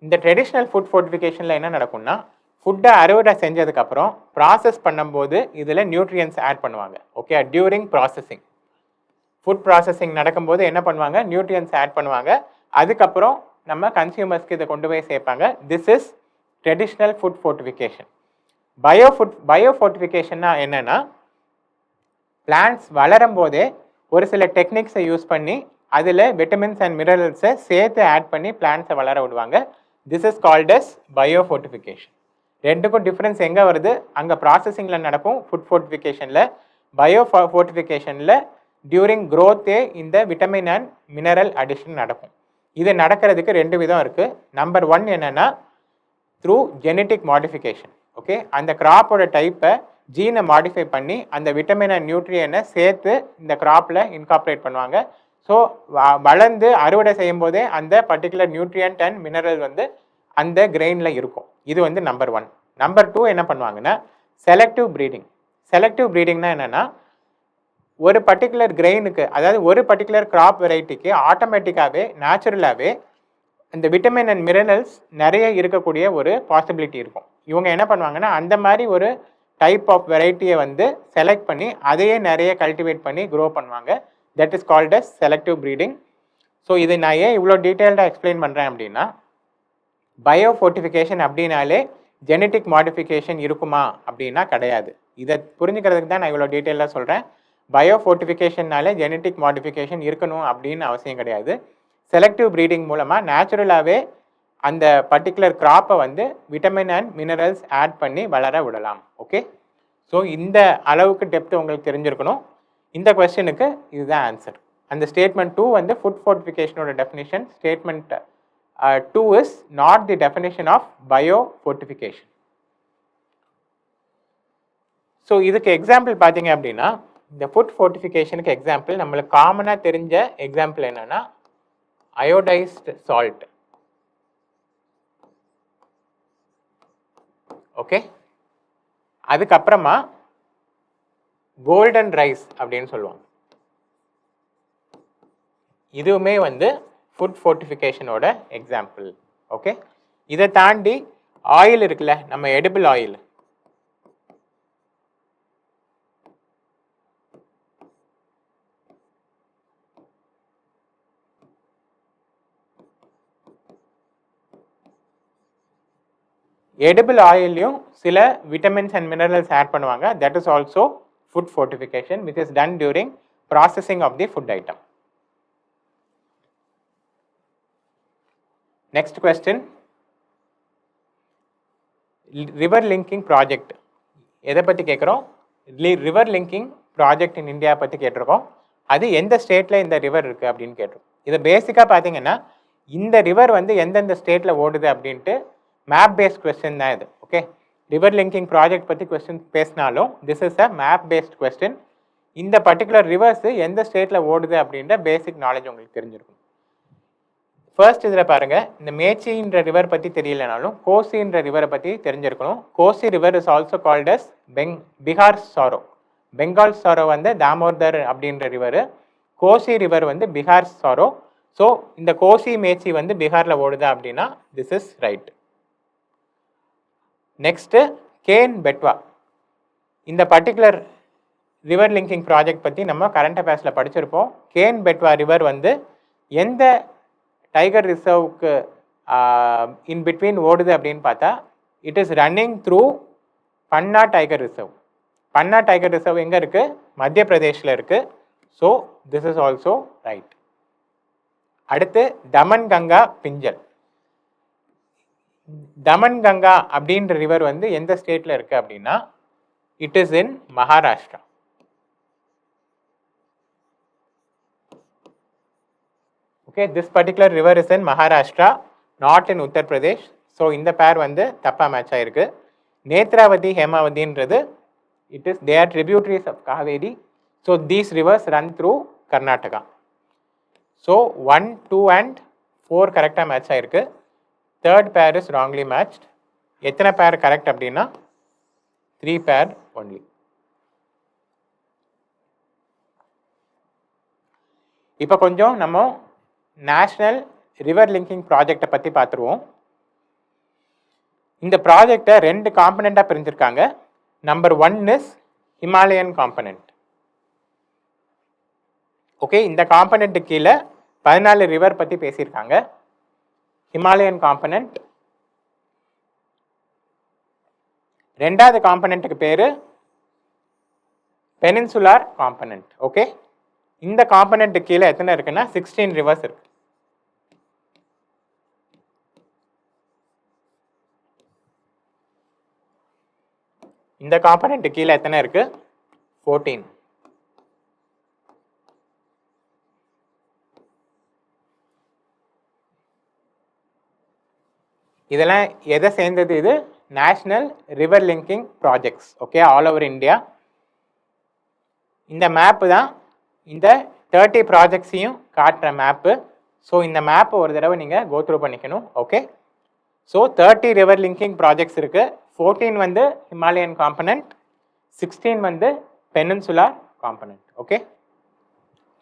இந்த ட்ரெடிஷ்னல் ஃபுட் ஃபோர்ட்டிஃபிகேஷனில் என்ன நடக்கும்னா, ஃபுட்டை அறுவடை செஞ்சதுக்கப்புறம் ப்ராசஸ் பண்ணும்போது இதில் நியூட்ரியன்ஸ் ஆட் பண்ணுவாங்க. Okay, during processing, food processing நடக்கும்போது என்ன பண்ணுவாங்க, நியூட்ரியன்ஸ் ஆட் பண்ணுவாங்க. அதுக்கப்புறம் நம்ம கன்சியூமர்ஸ்க்கு இதை கொண்டு போய் சேர்ப்பாங்க. This is traditional food fortification. பயோஃபோர்ட்டிஃபிகேஷன்னா என்னென்னா, பிளான்ட்ஸ் வளரும் போதே ஒரு சில டெக்னிக்ஸை யூஸ் பண்ணி அதில் விட்டமின்ஸ் அண்ட் மினரல்ஸை சேர்த்து ஆட் பண்ணி பிளான்ட்ஸை வளர விடுவாங்க. This is called as biofortification. ரெண்டுக்கும் டிஃப்ரென்ஸ் எங்கே வருது, அங்கே ப்ராசஸிங்கில் நடக்கும் ஃபுட் ஃபோர்ட்டிஃபிகேஷனில். பயோஃபோர்ட்டிஃபிகேஷனில் டியூரிங் க்ரோத்தே இந்த விட்டமின் அண்ட் மினரல் அடிஷன் நடக்கும். இது நடக்கிறதுக்கு 2 விதம் இருக்குது. நம்பர் 1 என்னென்னா த்ரூ ஜெனட்டிக் மாடிஃபிகேஷன். ஓகே, அந்த கிராப்போட டைப்பை ஜீனை மாடிஃபை பண்ணி அந்த விட்டமின் அண்ட் நியூட்ரியனை சேர்த்து இந்த கிராப்பில் இன்கார்பரேட் பண்ணுவாங்க. ஸோ வளர்ந்து அறுவடை செய்யும் போதே அந்த பர்டிகுலர் நியூட்ரியன்ட் அண்ட் மினரல் வந்து அந்த கிரெயினில் இருக்கும். இது வந்து நம்பர் 1. நம்பர் 2 என்ன பண்ணுவாங்கன்னா செலக்டிவ் ப்ரீடிங். செலக்டிவ் ப்ரீடிங்னா என்னென்னா, ஒரு பர்டிகுலர் கிரெயினுக்கு, அதாவது ஒரு பர்டிகுலர் கிராப் வெரைட்டிக்கு ஆட்டோமேட்டிக்காகவே நேச்சுரலாகவே இந்த விட்டமின் அண்ட் மினரல்ஸ் நிறைய இருக்கக்கூடிய ஒரு பாசிபிலிட்டி இருக்கும். இவங்க என்ன பண்ணுவாங்கன்னா அந்த மாதிரி ஒரு டைப் ஆஃப் வெரைட்டியை வந்து செலக்ட் பண்ணி அதையே நிறைய கல்டிவேட் பண்ணி க்ரோ பண்ணுவாங்க. That is called as selective breeding. So இது நான் ஏன் இவ்வளோ டீட்டெயில்டாக எக்ஸ்பிளைன் பண்ணுறேன் அப்படின்னா, பயோஃபோர்ட்டிஃபிகேஷன் அப்படின்னாலே ஜெனட்டிக் மாடிஃபிகேஷன் இருக்குமா அப்படின்னா கிடையாது. இதை புரிஞ்சுக்கிறதுக்கு தான் நான் இவ்வளோ டீட்டெயிலாக சொல்கிறேன். பயோஃபோர்ட்டிஃபிகேஷன்னாலே ஜெனட்டிக் மாடிஃபிகேஷன் இருக்கணும் அப்படின்னு அவசியம் கிடையாது. செலக்டிவ் ப்ரீடிங் மூலமாக நேச்சுரலாகவே அந்த பர்டிகுலர் கிராப்பை வந்து விட்டமின் அண்ட் மினரல்ஸ் ஆட் பண்ணி வளர விடலாம். ஓகே, ஸோ இந்த அளவுக்கு டெப்த் உங்களுக்கு தெரிஞ்சிருக்கணும். இந்த கொஸ்டினுக்கு இதுதான் ஆன்சர். அந்த ஸ்டேட்மெண்ட் 2 வந்து ஃபுட் ஃபோர்ட்டிஃபிகேஷனோட definition. Statement 2 is not the definition of biofortification. So இதுக்கு எக்ஸாம்பிள் பார்த்தீங்க அப்படின்னா, இந்த ஃபுட் ஃபோர்ட்டிஃபிகேஷனுக்கு எக்ஸாம்பிள் நம்மளுக்கு காமனாக தெரிஞ்ச எக்ஸாம்பிள் என்னென்னா அயோடைஸ்டு சால்ட். ஓகே, அதுக்கப்புறமா கோல்டன் ரைஸ் அப்படின்னு சொல்லுவாங்க. இதுவுமே வந்து ஃபுட் ஃபோர்ட்டிஃபிகேஷனோட எக்ஸாம்பிள். ஓகே, இதை தாண்டி ஆயில் இருக்குல்ல, நம்ம எடிபிள் ஆயில், எடிபிள் ஆயிலையும் சில விட்டமின்ஸ் அண்ட் மினரல்ஸ் ஆட் பண்ணுவாங்க. That is also food fortification which is done during processing of the food item. Next question, river linking project. எதை பற்றி கேட்குறோம்? River linking project in India பற்றி கேட்டிருக்கோம். அது எந்த ஸ்டேட்டில் இந்த ரிவர் இருக்குது அப்படின்னு கேட்டிருக்கோம். இதை பேசிக்காக பார்த்தீங்கன்னா இந்த ரிவர் வந்து எந்தெந்த ஸ்டேட்டில் ஓடுது அப்படின்ட்டு மேப் பேஸ்ட் கொஸ்டின் தான் இது. ஓகே, ரிவர் லிங்கிங் ப்ராஜெக்ட் பற்றி கொஸ்டின் பேசினாலும் this is a map based question. இந்த பர்டிகுலர் ரிவர்ஸ் எந்த ஸ்டேட்டில் ஓடுது அப்படின்ற பேசிக் நாலேஜ் உங்களுக்கு தெரிஞ்சிருக்கும். ஃபர்ஸ்ட் இதில் பாருங்கள், இந்த மேச்சின்ற ரிவர் பற்றி தெரியலனாலும் கோசின்ற ரிவரை பற்றி தெரிஞ்சிருக்கணும். Kosi river is also called as Bihar sorrow. Bengal sorrow வந்து தாமோதர் அப்படின்ற ரிவர், கோசி ரிவர் வந்து பிகார் சாரோ. ஸோ இந்த கோசி மேச்சி வந்து பீகாரில் ஓடுது அப்படின்னா this is right. Next can Betwa. இந்த பர்டிகுலர் ரிவர் லிங்கிங் ப்ராஜெக்ட் பற்றி நம்ம கரண்ட் அஃபேர்ஸில் படிச்சிருப்போம். கேன் பெட்வா ரிவர் வந்து எந்த டைகர் ரிசர்வுக்கு இன் பிட்வீன் ஓடுது அப்படின்னு பார்த்தா it is running through Panna tiger reserve. Panna tiger reserve எங்கே இருக்குது? மத்திய பிரதேஷில் இருக்குது. So this is also right. அடுத்து தமன் கங்கா பிஞ்சல். தமன் கங்கா அப்படின்ற ரிவர் வந்து எந்த ஸ்டேட்டில் இருக்குது அப்படின்னா it is in Maharashtra. Okay, this particular river is in Maharashtra, not in Uttar Pradesh. So இந்த பேர் வந்து தப்பா மேட்ச் ஆயிருக்கு. Netravati ஹேமாவதின்றது they are tributaries of Kaveri. So these rivers run through Karnataka. So 1, 2 and 4 கரெக்டா மேட்ச் ஆயிருக்கு. Third pair is wrongly matched. எத்தனை பேர் கரெக்ட் அப்படின்னா 3 pair only. இப்போ கொஞ்சம் நம்ம நேஷ்னல் ரிவர் லிங்கிங் ப்ராஜெக்டை பற்றி பார்த்துருவோம். இந்த ப்ராஜெக்டை 2 காம்பனண்ட்டாக பிரிஞ்சிருக்காங்க. Number 1 is Himalayan component. Okay, இந்த காம்பனண்ட்டு கீழே 14 ரிவர் பற்றி பேசியிருக்காங்க. Himalayan component. ரெண்டாவது காம்பனண்ட்டுக்கு பேர் பெனின்சுலார் காம்பனண்ட். ஓகே, இந்த காம்பனண்ட்டு கீழே எத்தனை இருக்குன்னா 16 ரிவர்ஸ் இருக்கு. இந்த காம்பனண்ட்டு கீழே எத்தனை இருக்கு? 14. இதெல்லாம் எதை சேர்ந்தது? இது national river linking projects. Okay, all over India. இந்த மேப்பு தான் இந்த 30 ப்ராஜெக்ட்ஸையும் காட்டுற மேப்பு. ஸோ இந்த மேப்பு ஒரு தடவை நீங்கள் கோத்ரூ பண்ணிக்கணும். Okay, so 30 river linking projects இருக்குது. 14 வந்து ஹிமாலயன் காம்பனண்ட், 16 வந்து peninsular component. Okay,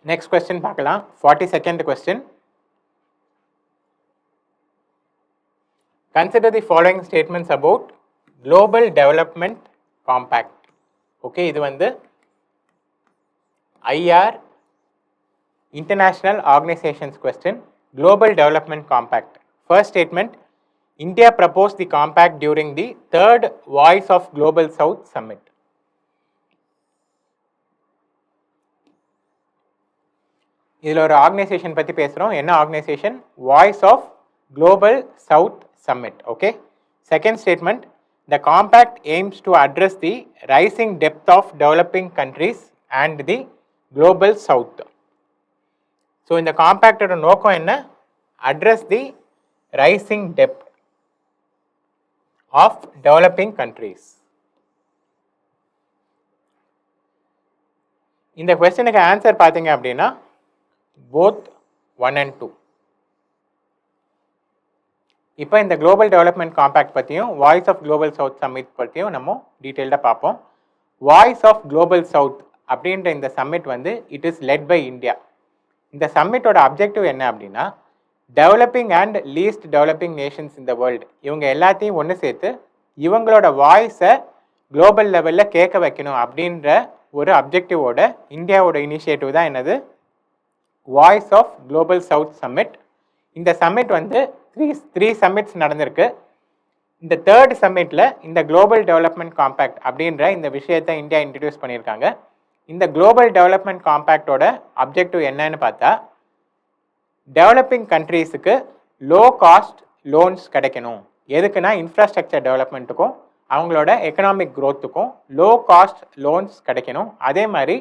next question பார்க்கலாம். 42nd question. Consider the following statements about Global Development Compact. Okay, இது வந்து IR International Organizations question. Global Development Compact. First statement, India proposed the compact during the 3rd Voice of Global South Summit. இதில் ஒரு ஆர்கனைசேஷன் பற்றி பேசுகிறோம். என்ன organisation? Voice of global south summit. Okay, second statement, the compact aims to address the rising depth of developing countries and the global south. So இந்த காம்பேக்டோட நோக்கம் என்ன? அட்ரஸ் தி ரைசிங் டெப்த் ஆஃப் டெவலப்பிங் கண்ட்ரீஸ். இந்த கொஸ்டினுக்கு ஆன்சர் பார்த்தீங்க அப்படின்னா போத் 1 and 2. இப்போ இந்த குளோபல் டெவலப்மெண்ட் காம்பேக்ட் பற்றியும் voice of global south summit பற்றியும் நம்ம டீட்டெயில்டாக பார்ப்போம். வாய்ஸ் ஆஃப் குளோபல் சவுத் அப்படின்ற இந்த சம்மிட் வந்து it is led by India. இந்த சம்மிட்டோட அப்ஜெக்டிவ் என்ன அப்படின்னா developing and least developing nations இந்த வேர்ல்டு இவங்க எல்லாத்தையும் ஒன்று சேர்த்து இவங்களோட வாய்ஸை குளோபல் லெவலில் கேட்க வைக்கணும் அப்படின்ற ஒரு அப்ஜெக்டிவோட இந்தியாவோட இனிஷியேட்டிவ் தான் என்னது? Voice of global south submit. இந்த சம்மிட் வந்து த்ரீ சம்மிட்ஸ் நடந்திருக்கு. இந்த 3rd சம்மிட்டில் இந்த குளோபல் டெவலப்மெண்ட் காம்பேக்ட் அப்படின்ற இந்த விஷயத்தை இந்தியா இன்ட்ரடியூஸ் பண்ணியிருக்காங்க. இந்த குளோபல் டெவலப்மெண்ட் காம்பேக்டோட அப்ஜெக்டிவ் என்னன்னு பார்த்தா டெவலப்பிங் கண்ட்ரீஸுக்கு லோ காஸ்ட் லோன்ஸ் கிடைக்கணும். எதுக்குன்னா இன்ஃப்ராஸ்ட்ரக்சர் டெவலப்மெண்ட்டுக்கும் அவங்களோட எக்கனாமிக் க்ரோத்துக்கும் லோ காஸ்ட் லோன்ஸ் கிடைக்கணும். அதே மாதிரி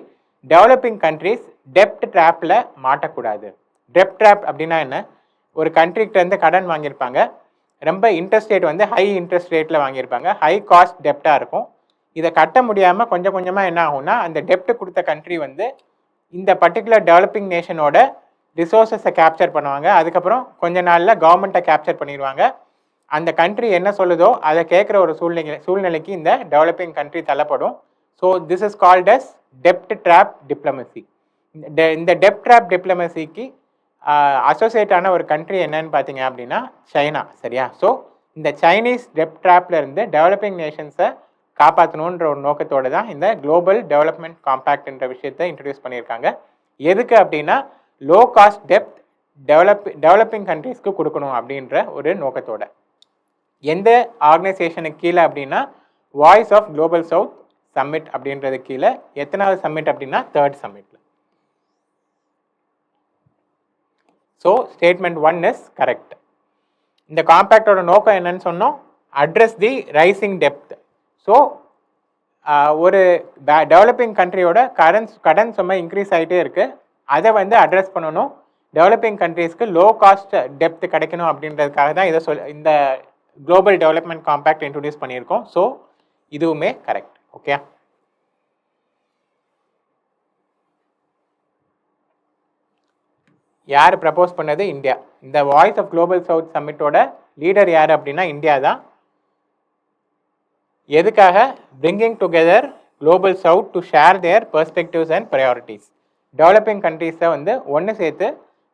டெவலப்பிங் கண்ட்ரீஸ் டெப்ட் ட்ராப்பில் மாட்டக்கூடாது. டெப்ட் ட்ராப் அப்படின்னா என்ன? ஒரு கண்ட்ரிக்கிட்டேருந்து கடன் வாங்கியிருப்பாங்க, ரொம்ப இன்ட்ரெஸ்ட் ரேட் வந்து ஹை இன்ட்ரெஸ்ட் ரேட்டில் வாங்கியிருப்பாங்க, ஹை காஸ்ட் டெப்டாக இருக்கும். இதை கட்ட முடியாமல் கொஞ்சம் கொஞ்சமாக என்ன ஆகும்னா அந்த டெப்ட் கொடுத்த கண்ட்ரி வந்து இந்த பர்டிகுலர் டெவலப்பிங் நேஷனோட ரிசோர்ஸஸை கேப்சர் பண்ணுவாங்க. அதுக்கப்புறம் கொஞ்ச நாளில் கவர்மெண்ட்டை கேப்சர் பண்ணிடுவாங்க. அந்த கண்ட்ரி என்ன சொல்லுதோ அதை கேட்குற ஒரு சூழ்நிலைக்கு இந்த டெவலப்பிங் கண்ட்ரி தள்ளப்படும். So this is called as டெப்ட் ட்ராப் டிப்ளமசி. இந்த டெப்ட் ட்ராப் டிப்ளமசிக்கு அசோசியேட் ஆன ஒரு கண்ட்ரி என்னன்னு பார்த்தீங்க அப்படின்னா சைனா. சரியா? ஸோ இந்த சைனீஸ் டெப்ட் ட்ராப்ல இருந்து டெவலப்பிங் நேஷன்ஸை காப்பாற்றணுன்ற ஒரு நோக்கத்தோடு தான் இந்த குளோபல் டெவலப்மெண்ட் காம்பேக்ட்ன்ற விஷயத்தை இன்ட்ரடியூஸ் பண்ணியிருக்காங்க. எதுக்கு அப்படின்னா லோ காஸ்ட் டெப்த் டெவலப்பிங் கண்ட்ரீஸ்க்கு கொடுக்கணும் அப்படின்ற ஒரு நோக்கத்தோட. எந்த ஆர்கனைசேஷனுக்கு கீழே அப்படின்னா voice of global south summit அப்படின்றது கீழே. எத்தனாவது சம்மிட் அப்படின்னா 3rd சம்மிட்ல. So statement 1 is correct. இந்த காம்பேக்டோட நோக்கம் என்னன்னு சொன்னோம், அட்ரஸ் தி ரைசிங் டெப்த். ஸோ ஒரு டெவலப்பிங் கண்ட்ரியோட கடன் சுமை இன்க்ரீஸ் ஆகிட்டே இருக்குது, அதை வந்து அட்ரஸ் பண்ணணும். டெவலப்பிங் கண்ட்ரீஸ்க்கு லோ காஸ்ட் டெப்த் கிடைக்கணும் அப்படின்றதுக்காக தான் இதை இந்த குளோபல் டெவலப்மெண்ட் காம்பேக்ட் இன்ட்ரடியூஸ் பண்ணியிருக்கோம். ஸோ இதுவுமே கரெக்ட். ஓகே, யார் ப்ரப்போஸ் பண்ணது? இந்தியா. இந்த வாய்ஸ் ஆஃப் குளோபல் சவுத் சம்மிட்டோட லீடர் யார் அப்படின்னா இந்தியா தான். எதுக்காக? Bringing together global south to share their perspectives and priorities. Developing கண்ட்ரீஸை வந்து ஒன்று சேர்த்து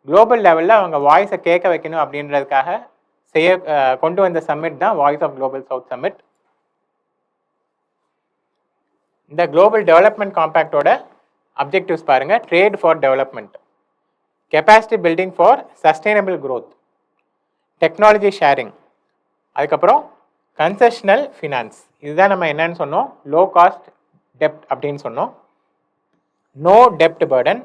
குளோபல் லெவலில் அவங்க வாய்ஸை கேட்க வைக்கணும் அப்படின்றதுக்காக கொண்டு வந்த சம்மிட் தான் voice of global south submit. இந்த குளோபல் டெவலப்மெண்ட் காம்பேக்டோட அப்ஜெக்டிவ்ஸ் பாருங்க. Trade for development, capacity building for sustainable growth, technology sharing, அதுக்கப்புறம் கன்செஷனல் ஃபினான்ஸ். இதுதான் நம்ம என்னன்னு சொன்னோம், லோ காஸ்ட் டெப்ட் அப்படின்னு சொன்னோம். நோ டெப்ட் பர்டன்,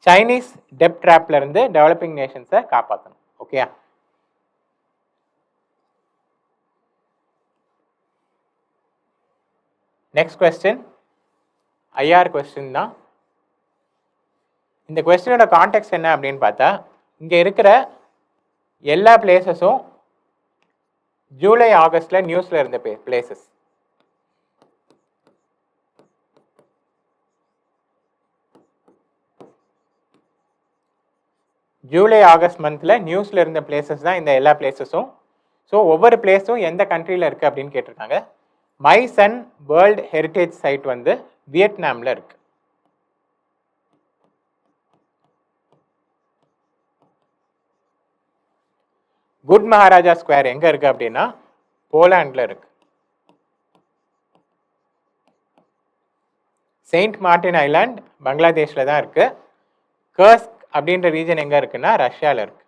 சைனீஸ் டெப்ட் ட்ராப்ல இருந்து டெவலப்பிங் நேஷன்ஸை காப்பாற்றணும். Okay, next question IR question தான். இந்த கொஸ்டினோட கான்டெக்ட் என்ன அப்படின்னு பார்த்தா, இங்கே இருக்கிற எல்லா பிளேசஸும் ஜூலை ஆகஸ்ட்ல நியூஸ்ல இருந்த பிளேசஸ். ஜூலை ஆகஸ்ட் மந்த்ல நியூஸ்ல இருந்த பிளேசஸ் தான் இந்த எல்லா பிளேசஸும். ஸோ ஒவ்வொரு பிளேஸும் எந்த கண்ட்ரியில் இருக்கு அப்படின்னு கேட்டிருக்காங்க. My son world heritage side வந்து வியட்நாமில் இருக்கு. குட் மகாராஜா ஸ்கொயர் எங்கே இருக்குது அப்படின்னா போலாண்டில் இருக்கு. செயின்ட் மார்டின் ஐலாண்ட் பங்களாதேஷில் தான் இருக்குது. கர்ஸ்க் அப்படின்ற ரீஜன் எங்கே இருக்குன்னா ரஷ்யாவில் இருக்கு.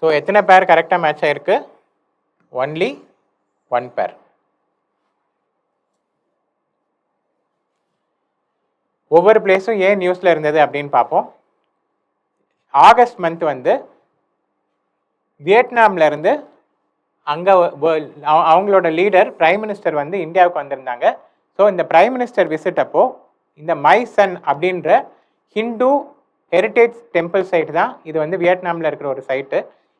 ஸோ எத்தனை பேர் கரெக்டாக மேட்ச் ஆயிருக்கு? ஒன்லி 1 பேர். ஒவ்வொரு பிளேஸும் ஏன் நியூஸில் இருந்தது அப்படின்னு பார்ப்போம். ஆகஸ்ட் மந்த் வந்து வியட்நாமில் இருந்து அங்கே அவங்களோட லீடர் பிரைம் மினிஸ்டர் வந்து இந்தியாவுக்கு வந்திருந்தாங்க. ஸோ இந்த பிரைம் மினிஸ்டர் விசிட் அப்போ இந்த மை சன் அப்படின்ற ஹிந்து ஹெரிட்டேஜ் டெம்பிள் சைட் தான் இது வந்து வியட்நாமில் இருக்கிற ஒரு சைட்டு.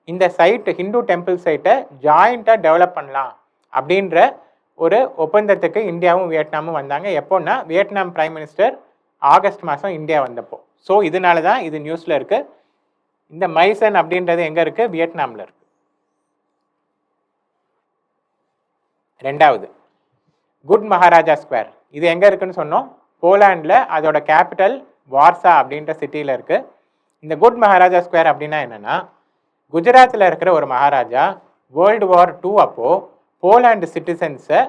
இந்த சைட்டு ஹிந்து டெம்பிள் சைட்டை ஜாயிண்ட்டாக டெவலப் பண்ணலாம் அப்படின்ற ஒரு ஒப்பந்தத்துக்கு இந்தியாவும் வியட்நாமும் வந்தாங்க. எப்போன்னா வியட்நாம் பிரைம் மினிஸ்டர் ஆகஸ்ட் மாதம் இந்தியா வந்தப்போ. ஸோ இதனால தான் இது நியூஸில் இருக்குது. இந்த மைசன் அப்படின்றது எங்கே இருக்குது? வியட்நாமில் இருக்குது. ரெண்டாவது குட் மகாராஜா ஸ்கொயர், இது எங்கே இருக்குன்னு சொன்னோம்? போலாண்டில். அதோட கேபிட்டல் வார்சா அப்படின்ற சிட்டியில் இருக்குது. இந்த குட் மகாராஜா ஸ்கொயர் அப்படின்னா என்னென்னா, குஜராத்தில் இருக்கிற ஒரு மகாராஜா வேர்ல்டு வார் 2 அப்போது போலாண்டு சிட்டிசன்ஸை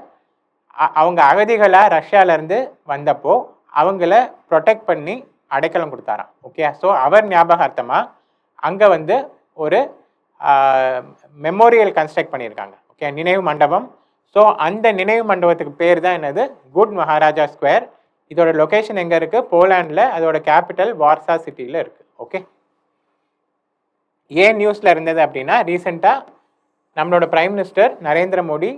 அவங்க அகதிகளாக ரஷ்யாவிலேருந்து வந்தப்போ அவங்கள ப்ரொடெக்ட் பண்ணி அடைக்கலம் கொடுத்தாராம். ஓகே, ஸோ அவர் ஞாபகார்த்தமாக அங்கே வந்து ஒரு மெமோரியல் கன்ஸ்ட்ரக்ட் பண்ணியிருக்காங்க. ஓகே, நினைவு மண்டபம். ஸோ அந்த நினைவு மண்டபத்துக்கு பேர் தான் என்னது? Good Maharaja square. இதோட லொக்கேஷன் எங்கே இருக்குது? போலாண்டில். அதோட கேபிட்டல் வார்சா சிட்டியில் இருக்குது. ஓகே, ஏன் நியூஸில் இருந்தது அப்படின்னா, ரீசெண்டாக நம்மளோட prime minister Narendra Modi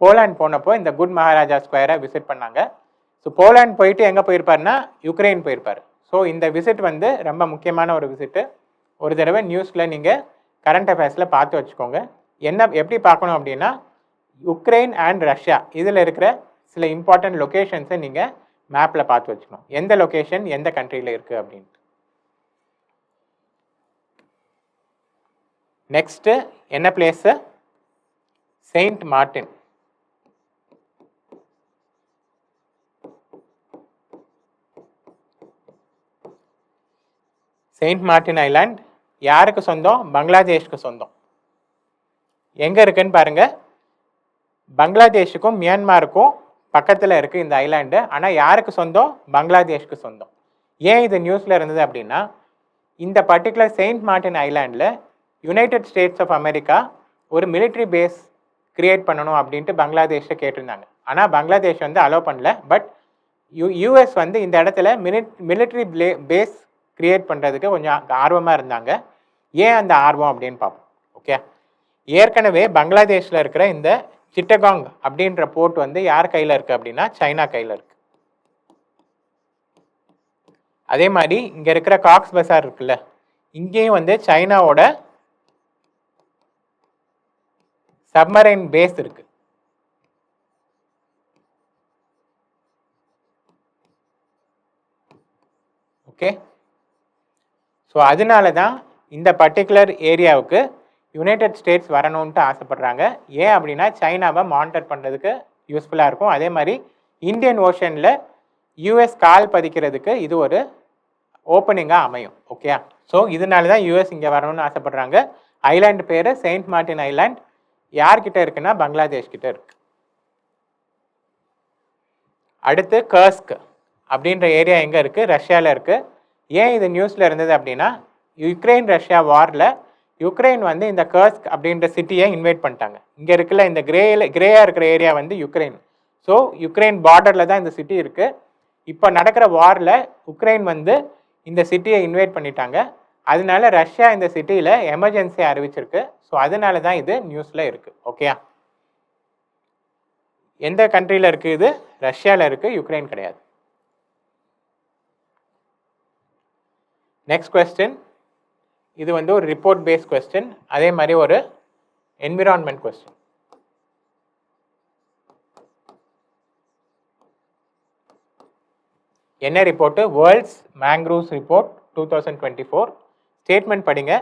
Poland போனப்போ இந்த குட் மகாராஜா ஸ்கொயரை விசிட் பண்ணாங்க. ஸோ போலாண்ட் போயிட்டு எங்கே போயிருப்பாருன்னா யுக்ரைன் போயிருப்பார். ஸோ இந்த விசிட் வந்து ரொம்ப முக்கியமான ஒரு விசிட்டு. ஒரு தடவை நியூஸில் நீங்கள் கரண்ட் அஃபேர்ஸில் பார்த்து வச்சுக்கோங்க. எப்படி பார்க்கணும் அப்படின்னா, யுக்ரைன் அண்ட் ரஷ்யா இதில் இருக்கிற சில இம்பார்ட்டன்ட் லொக்கேஷன்ஸை நீங்கள் மேப்பில் பார்த்து வச்சுக்கணும். எந்த லொக்கேஷன் எந்த கண்ட்ரியில் இருக்குது அப்படின்ட்டு. நெக்ஸ்ட்டு என்ன place? Saint Martin. Saint Martin island யாருக்கு சொந்தம்? பங்களாதேஷ்க்கு சொந்தம். எங்கே இருக்குன்னு பாருங்கள், பங்களாதேஷுக்கும் மியான்மாருக்கும் பக்கத்தில் இருக்குது இந்த ஐலாண்டு. ஆனால் யாருக்கு சொந்தம்? பங்களாதேஷ்க்கு சொந்தம். ஏன் இது நியூஸில் இருந்தது அப்படின்னா, இந்த பர்டிகுலர் செயின்ட் மார்ட்டின் ஐலாண்டில் யுனைடெட் ஸ்டேட்ஸ் ஆஃப் அமெரிக்கா ஒரு மிலிட்ரி பேஸ் கிரியேட் பண்ணணும் அப்படின்ட்டு பங்களாதேஷில் கேட்டிருந்தாங்க. ஆனால் பங்களாதேஷ் வந்து அலோவ் பண்ணல. பட் யூஎஸ் வந்து இந்த இடத்துல மிலிட்ரி பேஸ் கிரியேட் பண்ணுறதுக்கு கொஞ்சம் ஆர்வமாக இருந்தாங்க. ஏன் அந்த ஆர்வம் அப்படின்னு பார்ப்போம். ஓகே, ஏற்கனவே பங்களாதேஷில் இருக்கிற இந்த சிட்டகாங் அப்படின்ற போர்ட் வந்து யார் கையில் இருக்குது அப்படின்னா சைனா கையில் இருக்குது. அதே மாதிரி இங்கே இருக்கிற காக்ஸ் பசார் இருக்குல்ல, இங்கேயும் வந்து சைனாவோட சப்மரைன் பேஸ் இருக்கு. ஓகே, ஸோ அதனால தான் இந்த பர்டிகுலர் ஏரியாவுக்கு யுனைடெட் ஸ்டேட்ஸ் வரணும்ன்ட்டு ஆசைப்படுறாங்க. ஏன் அப்படின்னா சைனாவை மானிட்டர் பண்ணுறதுக்கு யூஸ்ஃபுல்லாக இருக்கும். அதே மாதிரி இந்தியன் ஓஷனில் யூஎஸ் கால் பதிக்கிறதுக்கு இது ஒரு ஓப்பனிங்காக அமையும். ஓகே, ஸோ இதனால தான் யூஎஸ் இங்கே வரணும்னு ஆசைப்படுறாங்க. ஐலாண்டு பேர் செயின்ட் மார்ட்டின் ஐலாண்ட். யார்கிட்ட இருக்குன்னா பங்களாதேஷ் கிட்ட இருக்கு. அடுத்து கர்ஸ்க் அப்படின்ற ஏரியா எங்கே இருக்குது? ரஷ்யாவில் இருக்குது. ஏன் இது நியூஸில் இருந்தது அப்படின்னா, யுக்ரைன் ரஷ்யா வாரில் யுக்ரைன் வந்து இந்த கர்ஸ்க் அப்படின்ற சிட்டியை இன்வைட் பண்ணிட்டாங்க. இங்கே இருக்குல்ல இந்த கிரேயாக இருக்கிற ஏரியா வந்து யுக்ரைன். ஸோ யுக்ரைன் பார்டரில் தான் இந்த சிட்டி இருக்குது. இப்போ நடக்கிற வாரில் உக்ரைன் வந்து இந்த சிட்டியை இன்வைட் பண்ணிட்டாங்க. அதனால ரஷ்யா இந்த சிட்டியில் எமர்ஜென்சி அறிவிச்சிருக்கு. ஸோ அதனால தான் இது நியூஸில் இருக்குது. ஓகேயா, எந்த கண்ட்ரியில் இருக்குது? இது ரஷ்யாவில் இருக்குது, யுக்ரைன் கிடையாது. நெக்ஸ்ட் கொஸ்டின், இது வந்து ஒரு ரிப்போர்ட் பேஸ்ட் கொஸ்டின், அதே மாதிரி ஒரு என்விரான்மெண்ட் கொஸ்டின். என்ன report? World's mangroves report 2024. Statement படிங்க.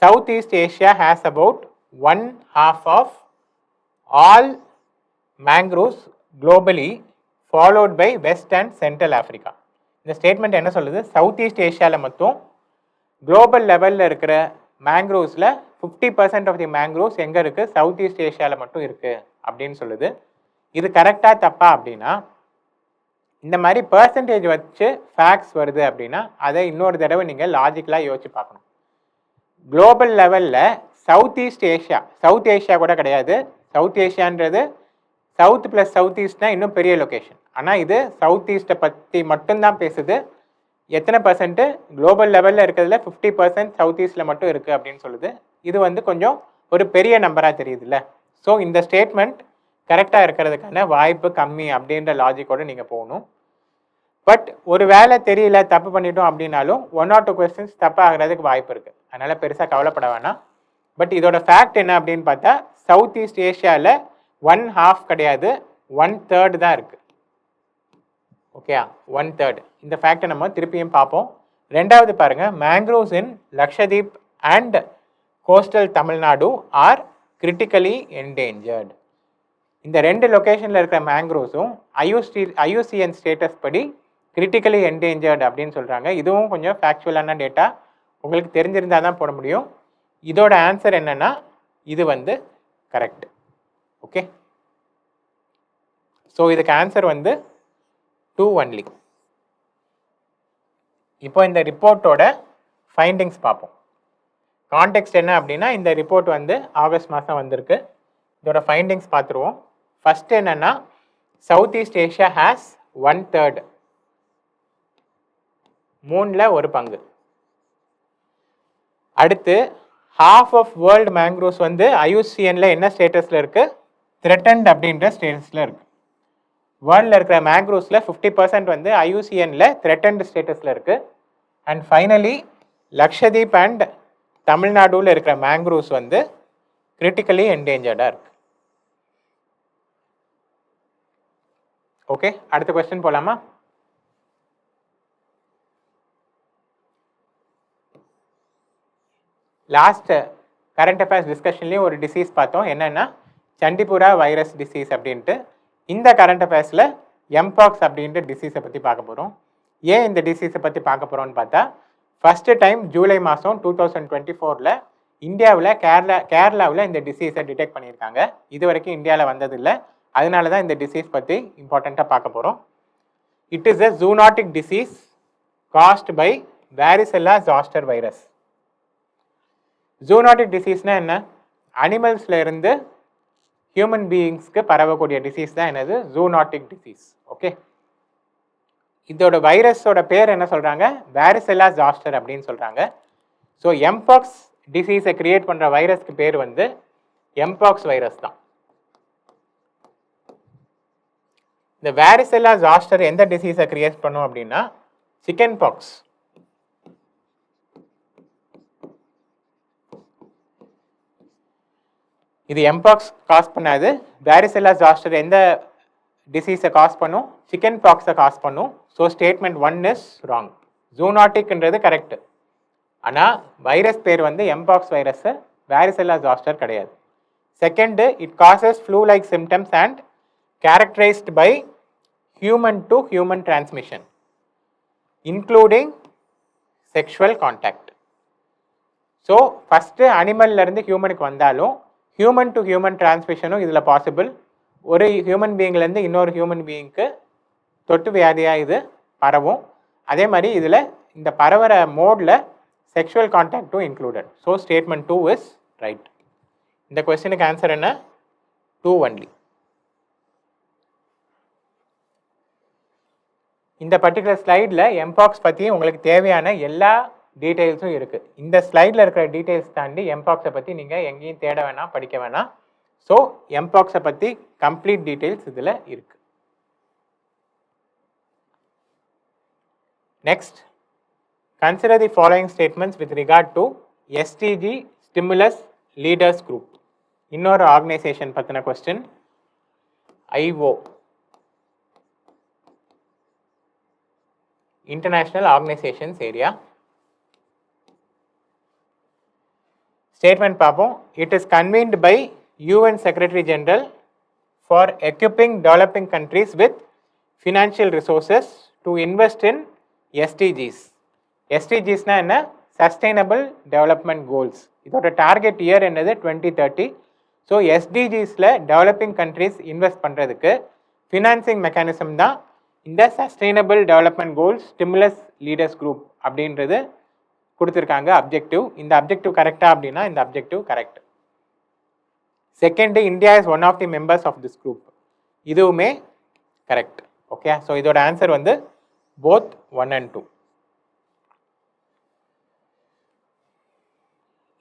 South east Asia has about 1/2 of all mangroves globally followed by west and central Africa. இந்த ஸ்டேட்மெண்ட் என்ன சொல்லுது? சவுத் ஈஸ்ட் ஏஷியாவில் மட்டும் குளோபல் லெவலில் இருக்கிற மேங்க்ரூவ்ஸில் 50% ஆஃப் தி மேங்க்ரூவ்ஸ் எங்கே இருக்குது? சவுத் ஈஸ்ட் ஏஷியாவில் மட்டும் இருக்குது அப்படின்னு சொல்லுது. இது கரெக்டாக தப்பா அப்படின்னா, இந்த மாதிரி பர்சன்டேஜ் வச்சு ஃபேக்ட்ஸ் வருது அப்படின்னா அதை இன்னொரு தடவை நீங்கள் லாஜிக்கலாக யோசிச்சு பார்க்கணும். குளோபல் லெவலில் சவுத் ஏஷியா கூட கிடையாது. சவுத் ஏஷியான்றது சவுத் ப்ளஸ் சவுத் ஈஸ்ட்னா இன்னும் பெரிய லொக்கேஷன். ஆனால் இது சவுத் ஈஸ்ட்டை பற்றி மட்டும்தான் பேசுது. எத்தனை பர்சன்ட்டு? குளோபல் லெவலில் இருக்கிறதுல 50% சவுத் ஈஸ்டில் மட்டும் இருக்குது அப்படின்னு சொல்லுது. இது வந்து கொஞ்சம் ஒரு பெரிய நம்பராக தெரியுதுல்ல. ஸோ இந்த ஸ்டேட்மெண்ட் கரெக்டாக இருக்கிறதுக்கான வாய்ப்பு கம்மி அப்படின்ற லாஜிக்கோடு நீங்கள் போகணும். பட் ஒரு வேலை தெரியல, தப்பு பண்ணிட்டோம் அப்படின்னாலும் 1 or 2 questions தப்பாகிறதுக்கு வாய்ப்பு இருக்குது. அதனால் பெருசாக கவலைப்பட வேணாம். பட் இதோட ஃபேக்ட் என்ன அப்படின்னு பார்த்தா, சவுத் ஈஸ்ட் ஏஷியாவில் 1/2 கிடையாது, 1/3 தான் இருக்குது. ஓகே, 1/3. இந்த ஃபேக்டை நம்ம திருப்பியும் பார்ப்போம். ரெண்டாவது பாருங்கள், mangroves in Lakshadweep and coastal Tamil Nadu are critically endangered. இந்த 2 லொக்கேஷனில் இருக்கிற மேங்க்ரோவ்ஸும் IUCN ஸ்டேட்டஸ் படி கிரிட்டிக்கலி என்டேஞ்சர்டு அப்படின்னு சொல்கிறாங்க. இதுவும் கொஞ்சம் ஃபேக்சுவலான டேட்டா, உங்களுக்கு தெரிஞ்சிருந்தால் தான் போட முடியும். இதோட ஆன்சர் என்னென்னா இது வந்து கரெக்ட். ஓகே, ஸோ இதுக்கு ஆன்சர் வந்து 2 only. இப்போ இந்த ரிப்போர்ட்டோட ஃபைண்டிங்ஸ் பார்ப்போம். கான்டெக்ஸ்ட் என்ன அப்படின்னா, இந்த ரிப்போர்ட் வந்து ஆகஸ்ட் மாதம் வந்திருக்கு. இதோட ஃபைண்டிங்ஸ் பார்த்துருவோம். ஃபர்ஸ்ட் என்னன்னா, சவுத் ஈஸ்ட் ஏஷியா ஹேஸ் 1/3, 3ல் 1 பங்கு. அடுத்து half ஆஃப் வேர்ல்டு மேங்க்ரோவ்ஸ் வந்து IUCNல என்ன ஸ்டேட்டஸில் இருக்குது? த்ரெட்டன்ட் அப்படின்ற ஸ்டேட்டஸில் இருக்குது. வேர்ல்டில் இருக்கிற மேங்க்ரோவ்ஸில் 50% வந்து IUCNல த்ரெட்டன்ட் ஸ்டேட்டஸில் இருக்குது. அண்ட் ஃபைனலி லக்ஷதீப் அண்ட் தமிழ்நாடுவில் இருக்கிற மேங்க்ரோவ்ஸ் வந்து கிரிட்டிக்கலி என்டேஞ்சர்டாக இருக்குது. ஓகே, அடுத்த கொஸ்டின் போகலாமா? லாஸ்ட் கரண்ட் அஃபேர்ஸ் டிஸ்கஷன்லேயும் ஒரு டிசீஸ் பார்த்தோம். என்னென்னா சண்டிபுரா வைரஸ் டிசீஸ் அப்படின்ட்டு. இந்த கரண்ட் அஃபேர்ஸில் எம்பாக்ஸ் அப்படின்ற டிசீஸை பற்றி பார்க்க போகிறோம். ஏன் இந்த டிசீஸை பற்றி பார்க்க போகிறோம்னு பார்த்தா, ஃபஸ்ட்டு டைம் ஜூலை மாதம் 2024 இந்தியாவில் கேரளாவில் இந்த டிசீஸை டிடெக்ட் பண்ணியிருக்காங்க. இது வரைக்கும் இந்தியாவில் வந்ததில்லை. அதனால தான் இந்த டிசீஸ் பற்றி இம்பார்ட்டண்ட்டாக பார்க்க போகிறோம். It is a zoonotic disease caused by varicella zoster virus. Zoonotic டிசீஸ்னா என்ன? அனிமல்ஸ்ல இருந்து ஹியூமன் பீயிங்ஸ்க்கு பரவக்கூடிய டிசீஸ் தான் என்னது? Zoonotic disease. ஓகே, இதோட வைரஸோட பேர் என்ன சொல்றாங்க? வாரிசெல்லா ஜாஸ்டர் அப்படின்னு சொல்றாங்க. ஸோ எம்பாக்ஸ் டிசீஸை கிரியேட் பண்ற வைரஸ்க்கு பேர் வந்து எம்பாக்ஸ் வைரஸ் தான். இந்த வாரிசெல்லா ஜாஸ்டர் எந்த டிசீஸை கிரியேட் பண்ணும் அப்படின்னா சிக்கன் பாக்ஸ். இது எம்பாக்ஸ் காஸ் பண்ணாது. வாரிசெல்லா ஜாஸ்டர் எந்த டிசீஸை காஸ் பண்ணும்? சிக்கன் பாக்ஸை காஸ் பண்ணும். So statement 1 is wrong. ஜூனாட்டிக்ன்றது கரெக்ட். ஆனால் வைரஸ் பேர் வந்து எம்பாக்ஸ் வைரஸ், வாரிசெல்லா ஜாஸ்டர் கிடையாது. Second, it causes flu like symptoms and characterised by human to human transmission including sexual contact. So first அனிமல்லேருந்து ஹியூமனுக்கு வந்தாலும் ஹியூமன் டு ஹியூமன் டிரான்ஸ்மிஷனும் இதில் பாசிபிள். ஒரு ஹியூமன் பீயிங்லேருந்து இன்னொரு ஹியூமன் பீயிங்க்கு தொட்டு வியாதியாக இது பரவும். அதே மாதிரி இதில் இந்த பரவுற மோடில் செக்ஷுவல் கான்டாக்டும் included. So statement 2 is right. இந்த கொஸ்டினுக்கு ஆன்சர் என்ன? 2 ஒன்லி. இந்த பர்டிகுலர் ஸ்லைடில் எம்பாக்ஸ் பற்றி உங்களுக்கு தேவையான எல்லா டீட்டெயில்ஸும் இருக்குது. இந்த ஸ்லைடில் இருக்கிற டீட்டெயில்ஸ் தாண்டி எம்பாக்ஸை பற்றி நீங்கள் எங்கேயும் தேட வேணாம், படிக்க வேணாம். ஸோ எம்பாக்ஸை பற்றி கம்ப்ளீட் டீட்டெயில்ஸ் இதில் இருக்குது. Next, consider the following statements with regard to SDG stimulus leaders group. இன்னொரு ஆர்கனைசேஷன் பற்றின question. IO, international organisations area. Statement பார்ப்போம். It is convened by UN Secretary General for equipping developing countries with financial resources to invest in SDGs. SDGsனா என்ன? Sustainable Development Goals. இதோட டார்கெட் இயர் என்னது? 2030. ஸோ எஸ்டிஜிஸில் டெவலப்பிங் கண்ட்ரிஸ் இன்வெஸ்ட் பண்ணுறதுக்கு ஃபினான்சிங் மெக்கானிசம் தான் இந்த sustainable development goals stimulus leaders group அப்படின்றது கொடுத்துருக்காங்க அப்ஜெக்டிவ். இந்த அப்ஜெக்டிவ் கரெக்டாக அப்படின்னா இந்த objective correct. Second, India is one of the members of this group. இதுவுமே கரெக்ட். ஓகே, ஸோ இதோட ஆன்சர் வந்து போத் 1 and 2.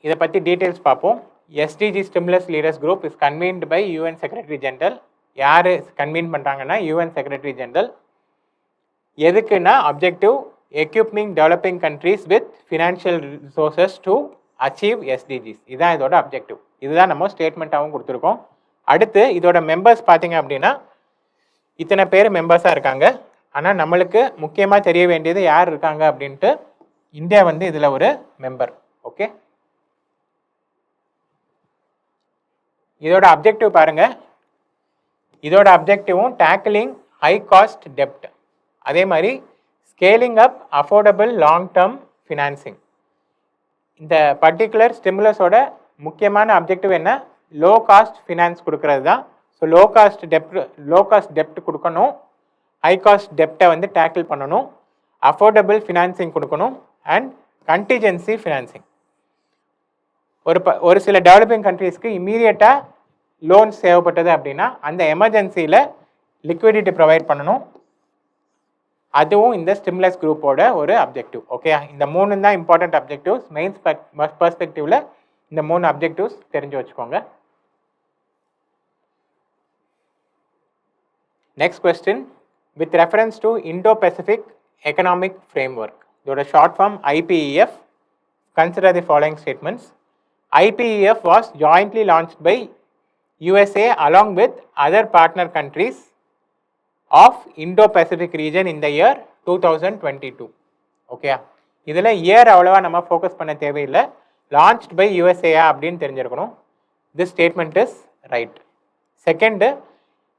இதை பற்றி டீட்டெயில்ஸ் பார்ப்போம். SDG stimulus leaders group is convened by UN secretary general. யார் கன்வீன் பண்ணுறாங்கன்னா UN செக்ரட்டரி ஜெனரல். எதுக்குன்னா objective equipping developing countries with financial resources to achieve SDGs. இதுதான் இதோட அப்ஜெக்டிவ். இதுதான் நம்ம ஸ்டேட்மெண்ட்டாகவும் கொடுத்துருக்கோம். அடுத்து இதோட மெம்பர்ஸ் பார்த்தீங்க அப்படின்னா இத்தனை பேர் மெம்பர்ஸாக இருக்காங்க. ஆனால் நம்மளுக்கு முக்கியமாக தெரிய வேண்டியது யார் இருக்காங்க அப்படின்ட்டு, இந்தியா வந்து இதில் ஒரு மெம்பர். ஓகே, இதோட அப்ஜெக்டிவ் பாருங்கள். இதோட அப்ஜெக்டிவும் டேக்கிளிங் ஹை காஸ்ட் டெப்ட், அதே மாதிரி ஸ்கேலிங் அப் அஃபோர்டபுள் லாங் டேர்ம் ஃபினான்சிங். இந்த பர்டிகுலர் ஸ்டிமுலஸோட முக்கியமான அப்ஜெக்டிவ் என்ன? லோ காஸ்ட் ஃபினான்ஸ் கொடுக்கறது தான். ஸோ லோ காஸ்ட் டெப்ட் கொடுக்கணும், ஹை காஸ்ட் டெப்டை வந்து டேக்கிள் பண்ணணும், அஃபோர்டபுள் ஃபினான்சிங் கொடுக்கணும் அண்ட் கண்டிஜென்சி ஃபினான்சிங். ஒரு சில டெவலப்பிங் கண்ட்ரீஸ்க்கு இம்மீடியட்டாக லோன்ஸ் தேவைப்பட்டது அப்படின்னா அந்த எமர்ஜென்சியில் லிக்விடிட்டி ப்ரொவைட் பண்ணணும். அதுவும் இந்த ஸ்டிமுலஸ் குரூப்போட ஒரு அப்ஜெக்டிவ். ஓகே, இந்த 3 தான் இம்பார்ட்டன்ட் அப்ஜெக்டிவ்ஸ். மெயின் பெர்ஸ்பெக்டிவ்ல இந்த 3 அப்ஜெக்டிவ்ஸ் தெரிஞ்சு வச்சுக்கோங்க. Next question, with reference to Indo Pacific economic framework, இதோட short form IPEF. Consider the following statements. IPEF was jointly launched by USA along with other partner countries of Indo-Pacific region in the year 2022. Okay, இதில் இயர் அவ்வளோவா நம்ம ஃபோக்கஸ் பண்ண தேவையில்லை. launched by USA அப்படின்னு தெரிஞ்சிருக்கணும். this statement is right. Second,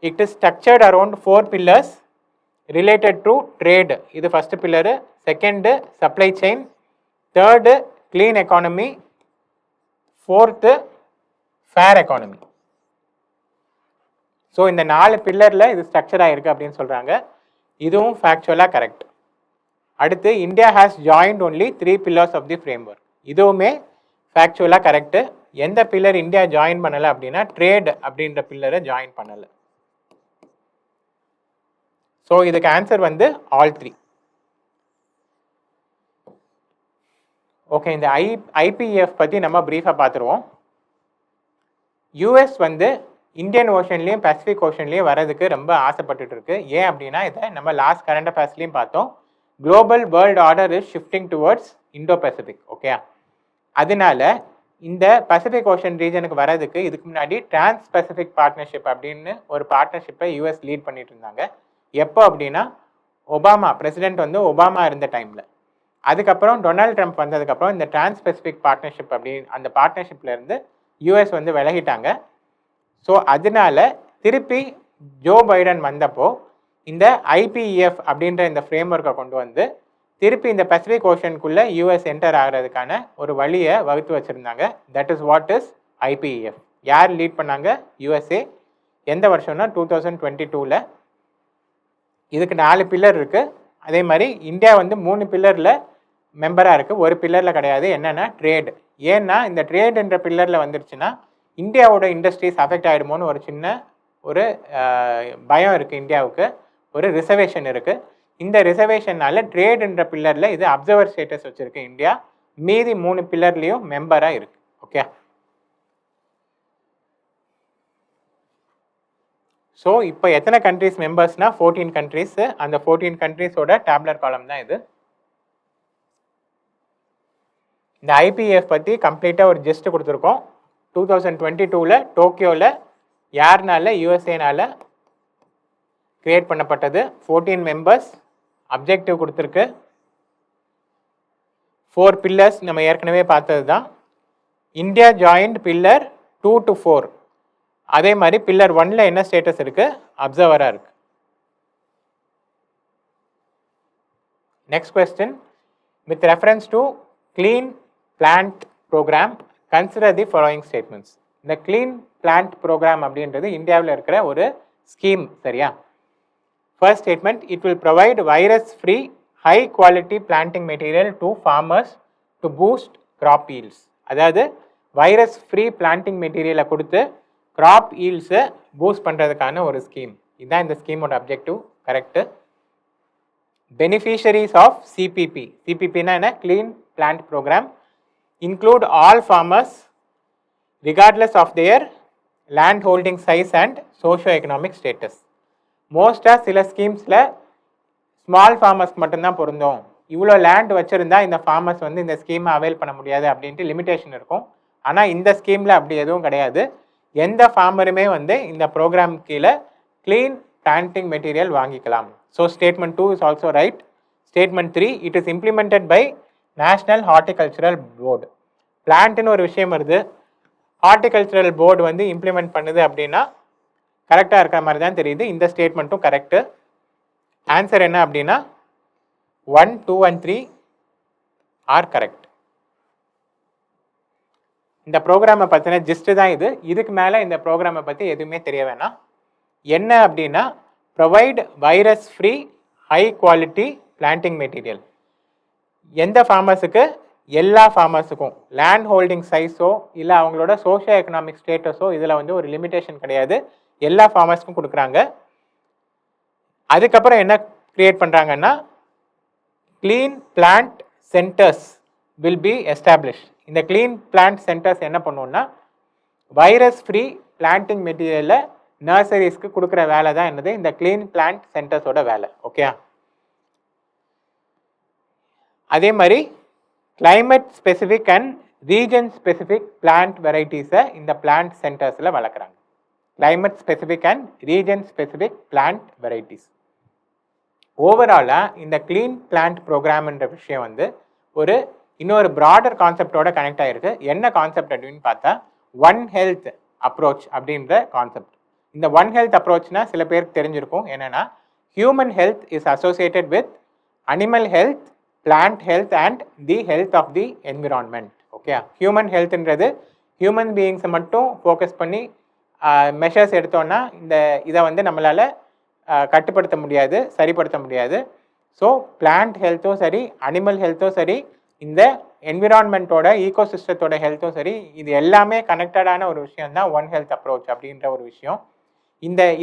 it is structured around 4 pillars related to trade. இது first pillar. Second, supply chain. Third, clean economy. Fourth fair economy. So இந்த 4 பில்லரில் இது ஸ்ட்ரக்சர் ஆகிருக்கு அப்படின்னு சொல்கிறாங்க. இதுவும் ஃபேக்சுவலாக கரெக்ட். அடுத்து India has joined only 3 pillars of the framework. இதுவுமே ஃபேக்சுவலாக கரெக்டு. எந்த பில்லர் இந்தியா ஜாயின் பண்ணலை அப்படின்னா ட்ரேட் அப்படின்ற பில்லரை ஜாயின் பண்ணலை. ஸோ இதுக்கு ஆன்சர் வந்து ஆல் 3. ஓகே, இந்த ஐபிஎஃப் பற்றி நம்ம ப்ரீஃபாக பார்த்துருவோம். யூஎஸ் வந்து இந்தியன் ஓஷன்லேயும் பசிபிக் ஓஷன்லேயும் வரதுக்கு ரொம்ப ஆசைப்பட்டுட்டு இருக்கு. ஏன் அப்படின்னா இதை நம்ம லாஸ்ட் கரண்ட் அஃபேர்ஸ்லையும் பார்த்தோம். Global world order is shifting towards Indo Pacific. Okay, அதனால இந்த பசிபிக் ஓஷன் ரீஜனுக்கு வரதுக்கு இதுக்கு முன்னாடி டிரான்ஸ் பசிபிக் பார்ட்னர்ஷிப் அப்படின்னு ஒரு பார்ட்னர்ஷிப்பை யூஎஸ் லீட் பண்ணிட்டு இருந்தாங்க. எப்போ அப்படின்னா ஒபாமா பிரசிடென்ட் வந்து ஒபாமா இருந்த டைமில். அதுக்கப்புறம் டொனால்ட் ட்ரம்ப் வந்ததுக்கப்புறம் இந்த டிரான்ஸ் பசிபிக் பார்ட்னர்ஷிப் அப்படின்னு அந்த பார்ட்னர்ஷிப்லேருந்து யூஎஸ் வந்து விலகிட்டாங்க. ஸோ அதனால திருப்பி ஜோ பைடன் வந்தப்போ இந்த ஐபிஎஃப் அப்படின்ற இந்த ஃப்ரேம் ஒர்க்கை கொண்டு வந்து திருப்பி இந்த பசிபிக் ஓஷனுக்குள்ளே யூஎஸ் என்டர் ஆகிறதுக்கான ஒரு வழியை வகுத்து வச்சுருந்தாங்க. That is what is IPF. யார் லீட் பண்ணாங்க? யூஎஸ்ஏ. எந்த வருஷம்னா 2022. இதுக்கு 4 பில்லர் இருக்குது. அதே மாதிரி இந்தியா வந்து 3 பில்லரில் மெம்பராக இருக்குது, ஒரு பில்லரில் கிடையாது. என்னென்னா ட்ரேடு. ஏன்னா இந்த ட்ரேடுன்ற பில்லரில் வந்துருச்சுன்னா இந்தியாவோட இண்டஸ்ட்ரீஸ் அஃபெக்ட் ஆகிடுமோன்னு ஒரு சின்ன ஒரு பயம் இருக்குது இந்தியாவுக்கு. ஒரு ரிசர்வேஷன் இருக்குது. இந்த ரிசர்வேஷனால் ட்ரேடுன்ற பில்லரில் இது அப்சர்வர் ஸ்டேட்டஸ் வச்சுருக்கு இந்தியா. மீதி 3 பில்லர்லேயும் மெம்பராக இருக்குது. ஓகே, ஸோ இப்போ எத்தனை கண்ட்ரிஸ் மெம்பர்ஸ்னால் 14 கண்ட்ரிஸ். அந்த 14 கண்ட்ரிஸோட டேப்லர் காலம் தான் இது. இந்த ஐபிஎஃப் பற்றி கம்ப்ளீட்டாக ஒரு ஜெஸ்ட் கொடுத்துருக்கோம். 2022 டோக்கியோவில் யாருனால? யூஎஸ்ஏனால கிரியேட் பண்ணப்பட்டது. 14 மெம்பர்ஸ். அப்ஜெக்டிவ் கொடுத்துருக்கு. 4 பில்லர்ஸ் நம்ம ஏற்கனவே பார்த்தது தான். India joined pillar 2 to 4. அதே மாதிரி பில்லர் 1ல என்ன ஸ்டேட்டஸ் இருக்குது? அப்சர்வராக இருக்குது. Next question. With reference to clean plant programme consider the following statements. இந்த கிளீன் பிளான்ட் ப்ரோக்ராம் அப்படின்றது இந்தியாவில் இருக்கிற ஒரு ஸ்கீம். சரியா? First statement, it will provide virus free high quality planting material to farmers to boost crop yields. அதாவது வைரஸ் ஃப்ரீ பிளான்டிங் மெட்டீரியலை கொடுத்து கிராப் ஈல்ட்ஸை பூஸ்ட் பண்ணுறதுக்கான ஒரு ஸ்கீம். இதுதான் இந்த ஸ்கீமோட objective. Correct. Beneficiaries of CPP. சிபிபின்னா என்ன? Clean plant programme. include all farmers regardless of their land holding size and socio-economic status. மோஸ்ட்டாக சில ஸ்கீம்ஸில் ஸ்மால் ஃபார்மர்ஸ்க்கு மட்டும்தான் பொருந்தும். இவ்வளோ லேண்ட் வச்சுருந்தா இந்த ஃபார்மர்ஸ் வந்து இந்த ஸ்கீமை அவைல் பண்ண முடியாது அப்படின்ட்டு லிமிடேஷன் இருக்கும். ஆனால் இந்த ஸ்கீமில் அப்படி எதுவும் கிடையாது. எந்த ஃபார்மருமே வந்து இந்த ப்ரோக்ராம் கீழே க்ளீன் பிளான்டிங் மெட்டீரியல் வாங்கிக்கலாம். So statement 2 is also right. Statement 3, it is implemented by national horticultural board. பிளான்ட்னு ஒரு விஷயம் வருது, ஹார்டிகல்ச்சரல் போர்டு வந்து இம்ப்ளிமெண்ட் பண்ணுது அப்படின்னா கரெக்டாக இருக்கிற மாதிரி தான் தெரியுது. இந்த ஸ்டேட்மெண்ட்டும் கரெக்டு. ஆன்சர் என்ன அப்படின்னா 1, 2 and 3 ஆர் கரெக்ட். இந்த ப்ரோக்ராமை பற்றின ஜிஸ்ட்டு தான் இது. இதுக்கு மேலே இந்த ப்ரோக்ராமை பற்றி எதுவுமே தெரிய வேணாம். என்ன அப்படின்னா provide virus free high quality planting material. எந்த ஃபார்மர்ஸுக்கு? எல்லா ஃபார்மர்ஸுக்கும். லேண்ட் ஹோல்டிங் சைஸோ இல்லை அவங்களோட சோஷியோ எக்கனாமிக் ஸ்டேட்டஸோ இதில் வந்து ஒரு லிமிடேஷன் கிடையாது. எல்லா ஃபார்மர்ஸ்க்கும் கொடுக்குறாங்க. அதுக்கப்புறம் என்ன கிரியேட் பண்ணுறாங்கன்னா clean plant centres will be establish. இந்த க்ளீன் பிளான்ட் சென்டர்ஸ் என்ன பண்ணுவோன்னா வைரஸ் ஃப்ரீ பிளான்டிங் மெட்டீரியலை நர்சரிஸ்க்கு கொடுக்குற வேலை தான் என்னது? இந்த க்ளீன் பிளான்ட் சென்டர்ஸோட வேலை. ஓகே, அதே மாதிரி climate specific and region specific plant வெரைட்டிஸை இந்த பிளான்ட் சென்டர்ஸில் வளர்க்குறாங்க. Climate specific and region specific plant varieties. ஓவராலாக இந்த க்ளீன் பிளான்ட் ப்ரோக்ராம்ன்ற விஷயம் வந்து ஒரு இன்னொரு ப்ராடர் கான்செப்டோட கனெக்ட் ஆகிருக்கு. என்ன கான்செப்ட் அப்படின்னு பார்த்தா ஒன் ஹெல்த் அப்ரோச் அப்படின்ற கான்செப்ட். இந்த ஒன் ஹெல்த் அப்ரோச்னா சில பேருக்கு தெரிஞ்சிருக்கும். என்னென்னா human health is associated with animal health, plant health and the health of the environment. Okay, human ஹெல்த்ன்றது ஹியூமன் பீயிங்ஸை மட்டும் ஃபோக்கஸ் பண்ணி மெஷர்ஸ் எடுத்தோன்னா இதை வந்து நம்மளால் கட்டுப்படுத்த முடியாது, சரிப்படுத்த முடியாது. ஸோ பிளான்ட் ஹெல்த்தும் சரி, அனிமல் ஹெல்த்தும் சரி, இந்த என்விரான்மெண்ட்டோட ஈகோசிஸ்டத்தோட ஹெல்த்தும் சரி, இது எல்லாமே கனெக்டடான ஒரு விஷயம் தான் ஒன் ஹெல்த் அப்ரோச் அப்படின்ற ஒரு விஷயம்.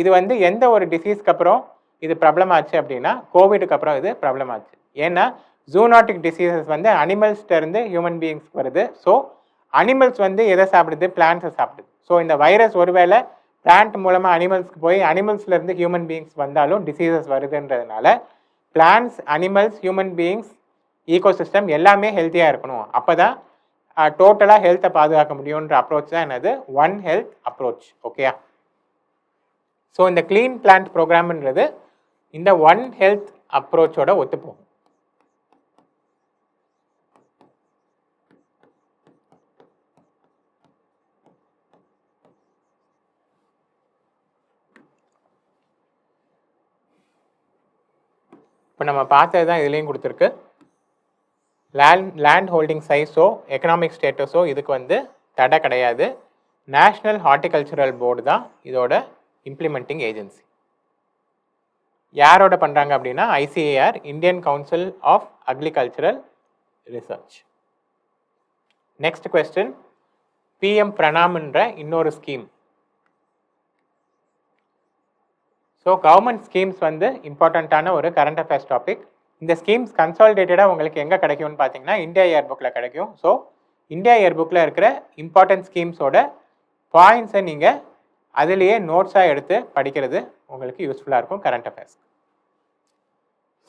இது வந்து எந்த ஒரு டிசீஸ்க்கு அப்புறம் இது ப்ராப்ளம் ஆச்சு அப்படின்னா கோவிடுக்கு அப்புறம் இது ப்ராப்ளம் ஆச்சு. ஏன்னா ஜூனாட்டிக் டிசீசஸ் வந்து அனிமல்ஸ்லேருந்து ஹியூமன் பீயிங்ஸ்க்கு வருது. ஸோ அனிமல்ஸ் வந்து எதை சாப்பிடுது? பிளான்ஸை சாப்பிடுது. ஸோ இந்த வைரஸ் ஒருவேளை பிளான்ட் மூலமாக அனிமல்ஸ்க்கு போய் அனிமல்ஸ்லேருந்து ஹியூமன் பீயிங்ஸ் வந்தாலும் டிசீசஸ் வருதுன்றதுனால plants, animals, human beings, ecosystem எல்லாமே ஹெல்த்தியாக இருக்கணும். அப்போ தான் டோட்டலாக ஹெல்த்தை பாதுகாக்க முடியுன்ற அப்ரோச் தான் என்னது ஒன் ஹெல்த் அப்ரோச். ஓகேயா? ஸோ இந்த க்ளீன் பிளான்ட் ப்ரோக்ராம்ன்றது இந்த ஒன் ஹெல்த் அப்ரோச்சோட ஒத்துப்போகும். இப்போ நம்ம பார்த்தது தான் இதுலேயும் கொடுத்துருக்கு. லேண்ட் ஹோல்டிங் சைஸோ எக்கனாமிக் ஸ்டேட்டஸோ இதுக்கு வந்து தடை கிடையாது. நேஷ்னல் ஹார்டிகல்ச்சரல் போர்டு தான் இதோட இம்ப்ளிமெண்டிங் ஏஜென்சி. யாரோட பண்ணுறாங்க அப்படின்னா ICAR, Indian council of agricultural research. Next question, PM பிரணாம்ன்ற இன்னொரு ஸ்கீம். ஸோ கவர்மெண்ட் ஸ்கீம்ஸ் வந்து இம்பார்ட்டண்ட்டான ஒரு கரண்ட் அஃபேர்ஸ் டாபிக். இந்த ஸ்கீம்ஸ் கன்சாலிடேட்டடாக உங்களுக்கு எங்கே கிடைக்கும்னு பார்த்தீங்கன்னா இந்தியா இயர் புக்கில் கிடைக்கும். ஸோ இந்தியா இயர் புக்கில் இருக்கிற இம்பார்ட்டன்ட் ஸ்கீம்ஸோட பாயிண்ட்ஸை நீங்கள் அதுலேயே நோட்ஸாக எடுத்து படிக்கிறது உங்களுக்கு யூஸ்ஃபுல்லாக இருக்கும் கரண்ட் அஃபேர்ஸ்.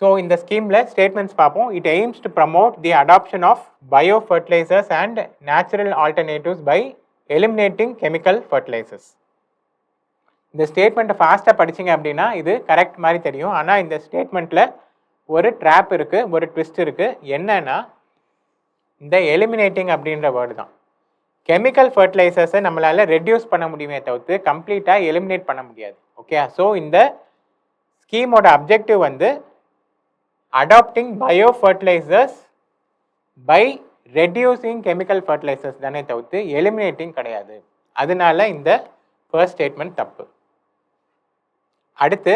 ஸோ இந்த ஸ்கீமில் ஸ்டேட்மெண்ட்ஸ் பார்ப்போம். It aims to promote the adoption of biofertilisers and natural alternatives by eliminating chemical fertilisers. இந்த ஸ்டேட்மெண்ட்டை ஃபாஸ்ட்டாக படிச்சிங்க அப்படின்னா இது கரெக்ட் மாதிரி தெரியும். ஆனால் இந்த ஸ்டேட்மெண்ட்டில் ஒரு ட்ராப் இருக்குது, ஒரு ட்விஸ்ட் இருக்குது. என்னன்னா இந்த எலிமினேட்டிங் அப்படின்ற வேர்டு தான். கெமிக்கல் ஃபர்டிலைசர்ஸை நம்மளால் ரெடியூஸ் பண்ண முடியுமே தவிர்த்து கம்ப்ளீட்டாக எலிமினேட் பண்ண முடியாது. ஓகே, ஸோ இந்த ஸ்கீமோட அப்ஜெக்டிவ் வந்து adopting biofertilisers by reducing chemical fertilisers தானே தவிர்த்து எலிமினேட்டிங் கிடையாது. அதனால இந்த ஃபர்ஸ்ட் ஸ்டேட்மெண்ட் தப்பு. அடுத்து,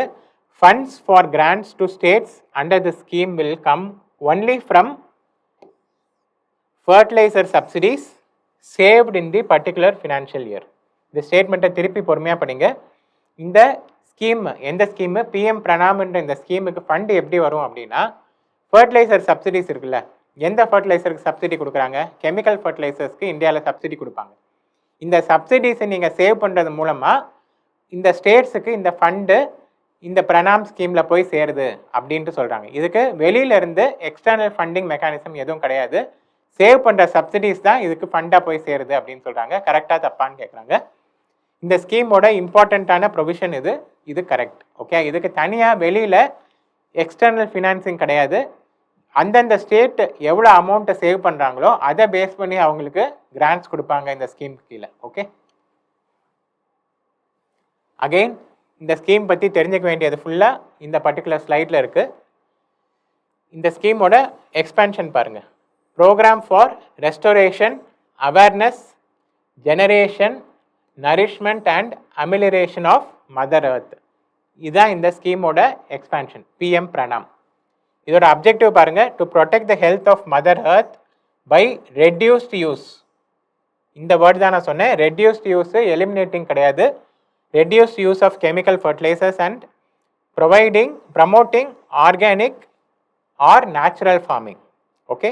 funds for grants to states under the scheme will come only from fertilizer subsidies saved in the particular financial year. இந்த ஸ்டேட்மெண்ட்டை திருப்பி பொறுமையாக படிங்க. இந்த ஸ்கீம் எந்த ஸ்கீமு? PM பிரணாம்ன்ற இந்த ஸ்கீமுக்கு ஃபண்ட் எப்படி வரும் அப்படின்னா ஃபர்டிலைசர் சப்சிடிஸ் இருக்குல்ல, எந்த ஃபர்டிலைசருக்கு சப்சிடி கொடுக்குறாங்க? கெமிக்கல் ஃபர்டிலைசர்ஸ்க்கு இந்தியாவில் சப்சிடி கொடுப்பாங்க. இந்த சப்சிடிஸை நீங்கள் சேவ் பண்ணுறது மூலமாக இந்த ஸ்டேட்ஸுக்கு இந்த ஃபண்டு இந்த பிரணாம் ஸ்கீமில் போய் சேருது அப்படின்ட்டு சொல்கிறாங்க. இதுக்கு வெளியிலேருந்து எக்ஸ்டர்னல் ஃபண்டிங் மெக்கானிசம் எதுவும் கிடையாது. சேவ் பண்ணுற சப்சிடிஸ் தான் இதுக்கு ஃபண்டாக போய் சேருது அப்படின்னு சொல்கிறாங்க. கரெக்டாக தப்பான்னு கேட்குறாங்க. இந்த ஸ்கீமோட இம்பார்ட்டண்ட்டான ப்ரொவிஷன் இது கரெக்ட். ஓகே, இதுக்கு தனியாக வெளியில் எக்ஸ்டர்னல் ஃபினான்சிங் கிடையாது. அந்தந்த ஸ்டேட் எவ்வளோ அமௌண்ட்டை சேவ் பண்ணுறாங்களோ அதை பேஸ் பண்ணி அவங்களுக்கு கிராண்ட்ஸ் கொடுப்பாங்க இந்த ஸ்கீம் கீழே. ஓகே, அகெயின் இந்த ஸ்கீம் பற்றி தெரிஞ்சுக்க வேண்டியது ஃபுல்லாக இந்த பர்டிகுலர் ஸ்லைடில் இருக்குது. இந்த ஸ்கீமோட எக்ஸ்பேன்ஷன் பாருங்கள். Programme for restoration, awareness, generation, nourishment and amelioration of mother earth. இதுதான் இந்த ஸ்கீமோட எக்ஸ்பேன்ஷன், PM பிரணாம். இதோட அப்ஜெக்டிவ் பாருங்கள், to protect the health of mother earth by reduced use. இந்த வேர்டு தான் நான் சொன்னேன், ரெடியூஸ்ட் யூஸ், எலிமினேட்டிங் கிடையாது. Reduced use of chemical fertilizers and promoting organic or natural farming. Okay,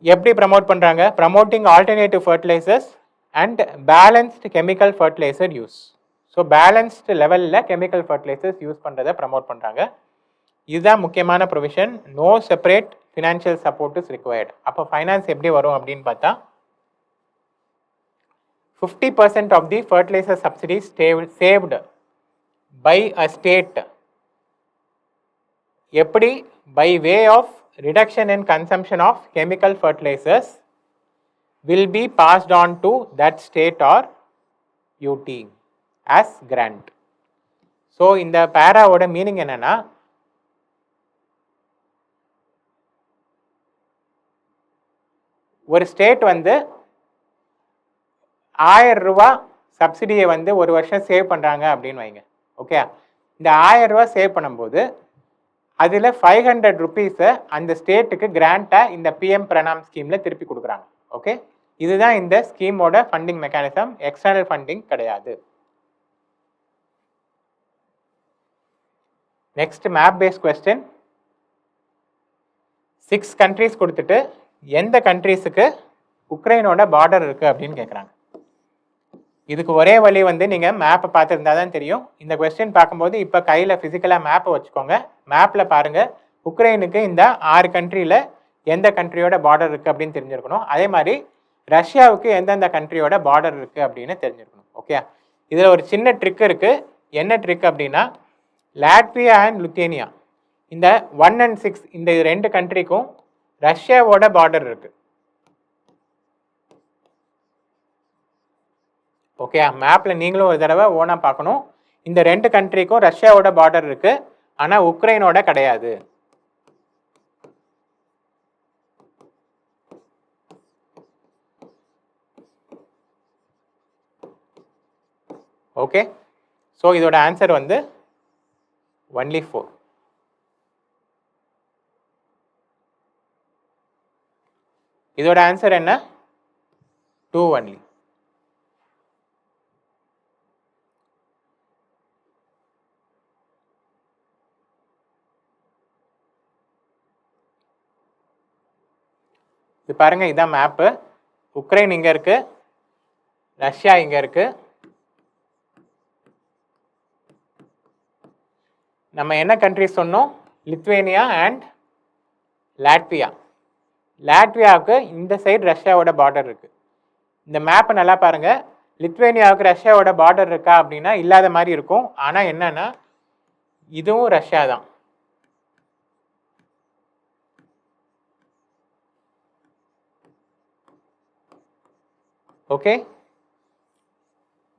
எப்படி ப்ரமோட் பண்ணுறாங்க? Promoting alternative fertilisers and balanced chemical fertiliser use. So balanced லெவலில் கெமிக்கல் ஃபர்டிலைசர்ஸ் யூஸ் பண்ணுறதை ப்ரமோட் பண்ணுறாங்க. இதுதான் முக்கியமான provision. No separate financial support is required. அப்போ ஃபைனான்ஸ் எப்படி வரும் அப்படின்னு பார்த்தா 50% of the fertilizer subsidies saved by a state எப்படி? By way of reduction in consumption of chemical fertilizers will be passed on to that state or UT as grant. So இந்த பேராவோட மீனிங் என்னன்னா, ஒரு ஸ்டேட் வந்து ₹1000 சப்சிடியை வந்து ஒரு வருஷம் சேவ் பண்ணுறாங்க அப்படின்னு வைங்க. ஓகே, இந்த ₹1000 சேவ் பண்ணும்போது அதில் ₹500 அந்த ஸ்டேட்டுக்கு கிராண்டாக இந்த பிஎம் பிரணாம் ஸ்கீமில் திருப்பி கொடுக்குறாங்க. ஓகே, இதுதான் இந்த ஸ்கீமோட ஃபண்டிங் மெக்கானிசம். எக்ஸ்டர்னல் ஃபண்டிங் கிடையாது. Next map based question. 6 countries கொடுத்துட்டு எந்த கண்ட்ரீஸுக்கு உக்ரைனோட பார்டர் இருக்குது அப்படின்னு கேட்குறாங்க. இதுக்கு ஒரே வழி வந்து நீங்கள் மேப்பை பார்த்துருந்தா தான் தெரியும். இந்த கொஸ்டின் பார்க்கும்போது இப்போ கையில் ஃபிசிக்கலாக மேப்பை வச்சுக்கோங்க. மேப்பில் பாருங்கள், உக்ரைனுக்கு இந்த 6 கண்ட்ரியில் எந்த கண்ட்ரியோட பார்டர் இருக்குது அப்படின்னு தெரிஞ்சிருக்கணும். அதே மாதிரி ரஷ்யாவுக்கு எந்தெந்த கண்ட்ரியோட பார்டர் இருக்குது அப்படின்னு தெரிஞ்சிருக்கணும். ஓகே, இதில் ஒரு சின்ன ட்ரிக் இருக்குது. என்ன ட்ரிக் அப்படின்னா, லாட்வியா அண்ட் லித்துவேனியா இந்த 1 and 6 இந்த 2 கண்ட்ரிக்கும் ரஷ்யாவோட பார்டர் இருக்குது. ஓகே, மேப்பில் நீங்களும் ஒரு தடவை ஓனாக பார்க்கணும். இந்த 2 கண்ட்ரிக்கும் ரஷ்யாவோட பார்டர் இருக்குது, ஆனால் உக்ரைனோட கிடையாது. ஓகே, ஸோ இதோட ஆன்சர் வந்து ஒன்லி 4. இதோட ஆன்சர் என்ன? 2 ஒன்லி. இது பாருங்க, இதான் மேப்பு. உக்ரைன் இங்கே இருக்கு, ரஷ்யா இங்கே இருக்கு. நம்ம என்ன கண்ட்ரிஸ் சொன்னோம்? Lithuania and Latvia. லாட்வியாவுக்கு இந்த சைடு ரஷ்யாவோட பார்டர் இருக்கு. இந்த மேப்பை நல்லா பாருங்க. லித்துவேனியாவுக்கு ரஷ்யாவோட பார்டர் இருக்கா அப்படின்னா இல்லாத மாதிரி இருக்கும். ஆனால் என்னன்னா இதுவும் ரஷ்யா தான். ஓகே,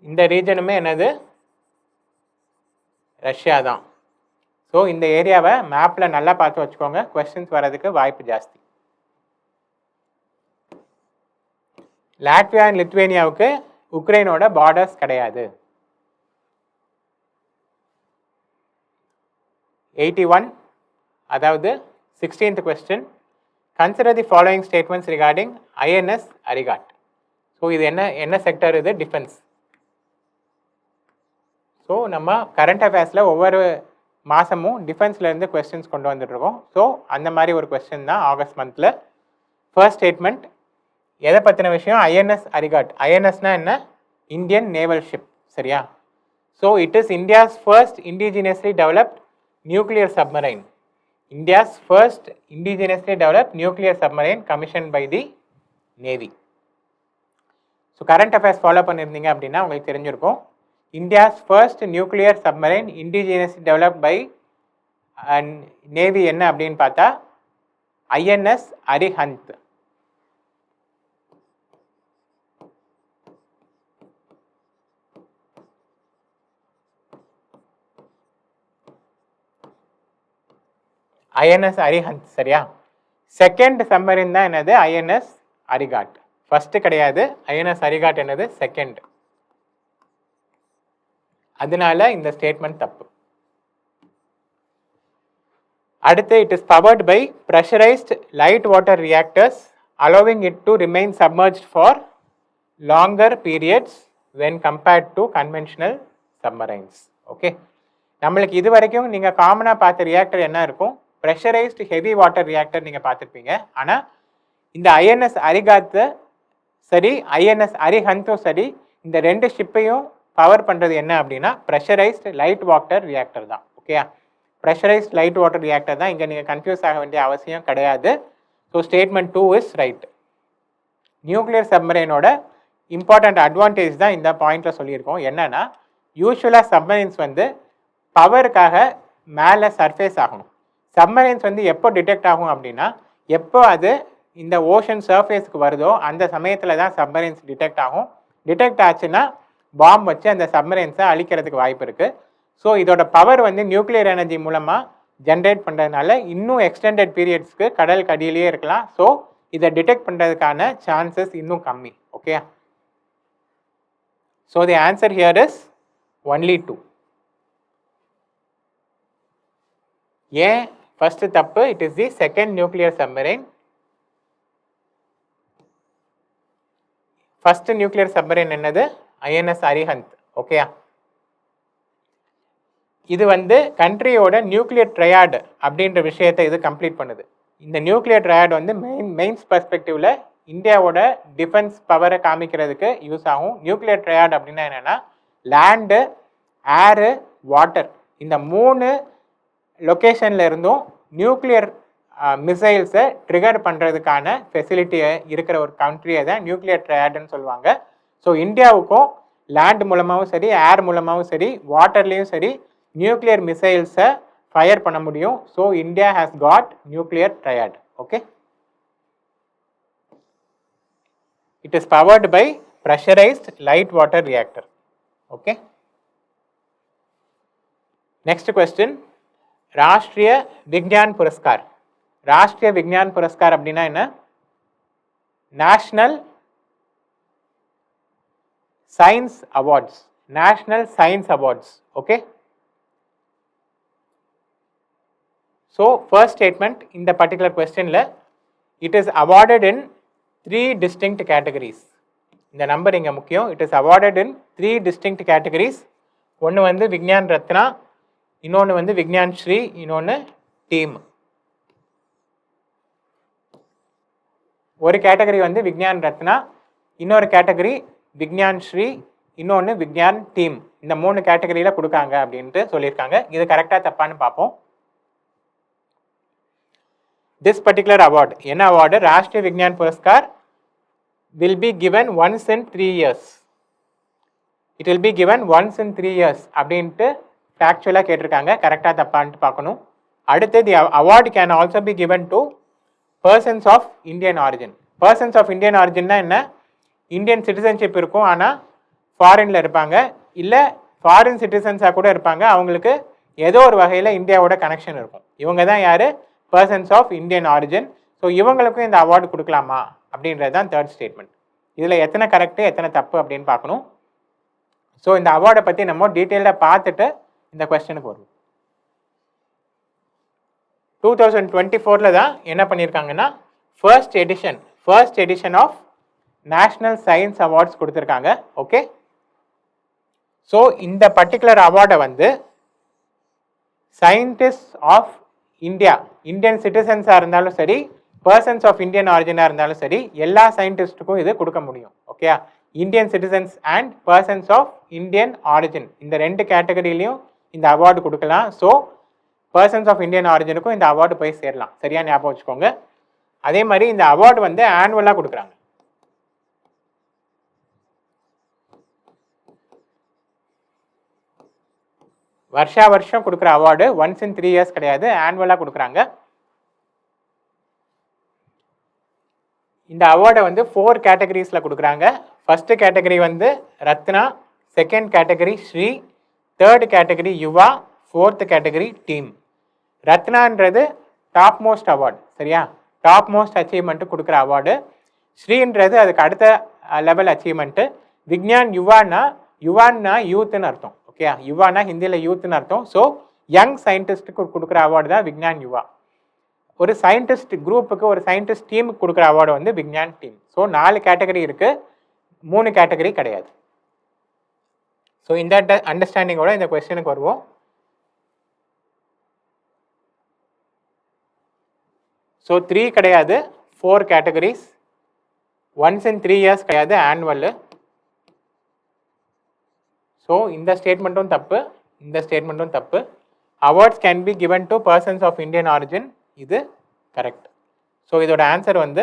இந்த ரீஜனுமே என்னது? ரஷ்யா தான். ஸோ இந்த ஏரியாவை மேப்பில் நல்லா பார்த்து வச்சுக்கோங்க, கொஸ்டின்ஸ் வர்றதுக்கு வாய்ப்பு ஜாஸ்தி. லாட்வியா அண்ட் லித்துவேனியாவுக்கு உக்ரைனோட பார்டர்ஸ் கிடையாது. 81, அதாவது 16th question. Consider the following statements regarding INS Arighaat. So இது என்ன செக்டர்? இது டிஃபென்ஸ். ஸோ நம்ம கரண்ட் அஃபேர்ஸில் ஒவ்வொரு மாதமும் டிஃபென்ஸ்லேருந்து கொஸ்டின்ஸ் கொண்டு வந்துட்டுருக்கோம். ஸோ அந்த மாதிரி ஒரு கொஸ்டின் தான் ஆகஸ்ட் மந்தில். ஃபர்ஸ்ட் ஸ்டேட்மெண்ட் எதை பற்றின விஷயம்? ஐஎன்எஸ் அரிகாட். ஐஎன்எஸ்னால் என்ன? Indian naval ship. சரியா? So it is India's first indigenously developed nuclear submarine. India's first indigenously developed nuclear submarine commission by the navy. So current affairs follow பண்ணியிருந்தீங்க அப்படின்னா உங்களுக்கு தெரிஞ்சிருக்கும். India's first nuclear submarine indigenously developed by navy என்ன அப்படின்னு பார்த்தா ஐஎன்எஸ் அரிஹந்த். ஐஎன்எஸ் அரிஹந்த். சரியா? செகண்ட் சப்மரைன் தான் என்னது? ஐஎன்எஸ் அரிகாட். ஃபர்ஸ்ட் கிடையாது. ஐஎன்எஸ் அரிகாட் என்னது? செகண்ட். அதனால இந்த ஸ்டேட்மெண்ட் தப்பு. அடுத்து, it is powered by pressurised light water reactors allowing it to remain submerged for longer periods when compared to conventional submarines. Okay, நம்மளுக்கு இது வரைக்கும் நீங்கள் காமனாக பார்த்த ரியாக்டர் என்ன இருக்கும்? ப்ரெஷரைஸ்டு ஹெவி வாட்டர் ரியாக்டர் நீங்கள் பார்த்துருப்பீங்க. ஆனால் இந்த ஐஎன்எஸ் அரிகாத்து சரி, ஐஎன்எஸ் அரிஹந்தும் சரி, இந்த 2 ஷிப்பையும் பவர் பண்ணுறது என்ன அப்படின்னா ப்ரெஷரைஸ்டு லைட் வாட்டர் ரியாக்டர் தான். Okay, pressurised light water reactor தான். இங்கே நீங்கள் கன்ஃபியூஸ் ஆக வேண்டிய அவசியம் கிடையாது. So statement 2 is right. Nuclear சப்மரைனோட இம்பார்ட்டண்ட் அட்வான்டேஜ் தான் இந்த பாயிண்டில் சொல்லியிருக்கோம். என்னென்னா, யூஸ்வலாக சப்மரைன்ஸ் வந்து பவருக்காக மேலே சர்ஃபேஸ் ஆகணும். சப்மரைன்ஸ் வந்து எப்போ டிடெக்ட் ஆகும் அப்படின்னா, எப்போ அது இந்த ஓஷன் சர்ஃபேஸ்க்கு வருதோ அந்த சமயத்தில் தான் சப்மரைன்ஸ் டிடெக்ட் ஆகும். டிடெக்ட் ஆச்சுன்னா பாம்பு வச்சு அந்த சப்மரைன்ஸை அழிக்கிறதுக்கு வாய்ப்பு இருக்குது. ஸோ இதோட பவர் வந்து நியூக்ளியர் எனர்ஜி மூலமாக ஜென்ரேட் பண்ணுறதுனால இன்னும் எக்ஸ்டெண்டட் பீரியட்ஸ்க்கு கடலுக்கு அடியிலேயே இருக்கலாம். ஸோ இதை டிடெக்ட் பண்ணுறதுக்கான சான்சஸ் இன்னும் கம்மி. Okay, So the answer here is only 2. ஏன் first தப்பு? It is the second nuclear submarine. First nuclear submarine என்னது? INS அரிஹந்த். ஓகேயா? இது வந்து கண்ட்ரியோட நியூக்ளியர் ட்ரையாட் அப்படின்ற விஷயத்தை இது கம்ப்ளீட் பண்ணுது. இந்த நியூக்ளியர் ட்ரையாட் வந்து மெயின்ஸ் பெர்ஸ்பெக்டிவ்ல இந்தியாவோட டிஃபென்ஸ் பவரை காமிக்கிறதுக்கு யூஸ் ஆகும். நியூக்ளியர் ட்ரையாட் அப்படின்னா என்னென்னா லேண்டு, ஏரு, வாட்டர், இந்த 3 லொக்கேஷனில் இருந்தும் நியூக்ளியர் மிசைல்ஸை ட்ரிகர் பண்ணுறதுக்கான ஃபெசிலிட்டியை இருக்கிற ஒரு கண்ட்ரியை தான் நியூக்ளியர் ட்ரையாட்னு சொல்லுவாங்க. ஸோ இந்தியாவுக்கும் லேண்ட் மூலமாகவும் சரி, ஏர் மூலமாகவும் சரி, வாட்டர்லேயும் சரி நியூக்ளியர் மிசைல்ஸை ஃபயர் பண்ண முடியும். So India has God nuclear triad. Okay, it is powered by pressurized light water reactor. Okay, next question, Rashtriya Vigyan Puraskar. Rashtriya Vigyan Puraskar அப்படின்னா என்ன? National science awards. National science awards. Okay, so first statement இந்த பர்டிகுலர் கொஸ்டினில் it is awarded in 3 distinct categories. இந்த நம்பர் இங்கே முக்கியம். It is awarded in 3 distinct categories. ஒன்று வந்து விக்ஞான் ரத்னா, இன்னொன்று வந்து விக்ஞான் ஸ்ரீ, இன்னொன்று டீம். ஒரு கேட்டகரி வந்து விக்ஞான் ரத்னா, இன்னொரு கேட்டகரி விக்ஞான் ஸ்ரீ, இன்னொன்று விக்ஞான் டீம். இந்த 3 கேட்டகரியில் கொடுக்காங்க அப்படின்ட்டு சொல்லியிருக்காங்க. இது கரெக்டாக தப்பான்னு பார்ப்போம். This particular award, என்ன award? Rashtriya Vigyan Puraskar will be given once in 3 years. It will be given once in 3 years அப்படின்ட்டு ஃபேக்சுவலாக கேட்டிருக்காங்க. கரெக்டாக தப்பான்ட்டு பார்க்கணும். அடுத்து the award can also be given to persons of Indian origin. Persons of Indian originனா என்ன? இந்தியன் சிட்டிசன்ஷிப் இருக்கும், ஆனால் ஃபாரினில் இருப்பாங்க, இல்லை ஃபாரின் சிட்டிசன்ஸாக கூட இருப்பாங்க. அவங்களுக்கு ஏதோ ஒரு வகையில் இந்தியாவோட கனெக்ஷன் இருக்கும். இவங்க தான் யார்? Persons of Indian origin. So இவங்களுக்கும் இந்த அவார்டு கொடுக்கலாமா அப்படின்றது தான் தேர்ட் ஸ்டேட்மெண்ட். இதில் எத்தனை கரெக்டு எத்தனை தப்பு அப்படின்னு பார்க்கணும். ஸோ இந்த அவார்டை பற்றி நம்ம டீட்டெயிலாக பார்த்துட்டு இந்த கொஸ்டினுக்கு வருவோம். 2024 தான் என்ன பண்ணியிருக்காங்கன்னா first edition of national science awards கொடுத்துருக்காங்க. ஓகே, ஸோ இந்த பர்டிகுலர் அவார்டை வந்து சயின்டிஸ்ட் ஆஃப் இந்தியா, இந்தியன் சிட்டிசன்ஸாக இருந்தாலும் சரி, பர்சன்ஸ் ஆஃப் இந்தியன் ஆரிஜினாக இருந்தாலும் சரி, எல்லா சயின்டிஸ்ட்டுக்கும் இது கொடுக்க முடியும். Okay, Indian citizens and persons of Indian origin இந்த 2 கேட்டகரியிலையும் இந்த அவார்டு கொடுக்கலாம். ஸோ பர்சன்ஸ் ஆஃப் இந்தியன் ஆரிஜினுக்கும் இந்த அவார்டு போய் சேரலாம். சரியா ஞாபகம் வச்சுக்கோங்க. அதே மாதிரி இந்த அவார்டு வந்து ஆனுவலாக கொடுக்குறாங்க. வருஷம் கொடுக்குற அவார்டு ஒன்ஸ் இன் 3 years கிடையாது, ஆனுவலாக கொடுக்குறாங்க. இந்த அவார்டை வந்து 4 கேட்டகரிஸில் கொடுக்குறாங்க. ஃபர்ஸ்ட் கேட்டகரி வந்து Ratna, second category Shri, third category Yuva, fourth category team. ரத்னான்றது டாப் மோஸ்ட் அவார்டு. சரியா, டாப் மோஸ்ட் அச்சீவ்மெண்ட்டு கொடுக்குற அவார்டு. ஸ்ரீன்றது அதுக்கு அடுத்த லெவல் அச்சீவ்மெண்ட்டு. விக்ஞான் யுவான்னா யூத்துன்னு அர்த்தம். ஓகே, யுவானா ஹிந்தியில் யூத்துன்னு அர்த்தம். ஸோ யங் சயின்டிஸ்ட்டுக்கு கொடுக்குற அவார்டு தான் விக்ஞான் யுவா. ஒரு சயின்டிஸ்ட் குரூப்புக்கு, ஒரு சயின்டிஸ்ட் டீமுக்கு கொடுக்குற அவார்டு வந்து விக்ஞான் டீம். ஸோ 4 கேட்டகரி இருக்குது, 3 கேட்டகரி கிடையாது. ஸோ இந்த அண்டர்ஸ்டாண்டிங்கோட இந்த கொஸ்டினுக்கு வருவோம். ஸோ 3 கிடையாது, 4 கேட்டகரிஸ், ஒன்ஸ் இன் 3 years கிடையாது, ஆனுவல். ஸோ இந்த ஸ்டேட்மெண்ட்டும் தப்பு, இந்த ஸ்டேட்மெண்ட்டும் தப்பு. Awards can be given to persons of Indian origin, இது கரெக்ட். ஸோ இதோட ஆன்சர் வந்து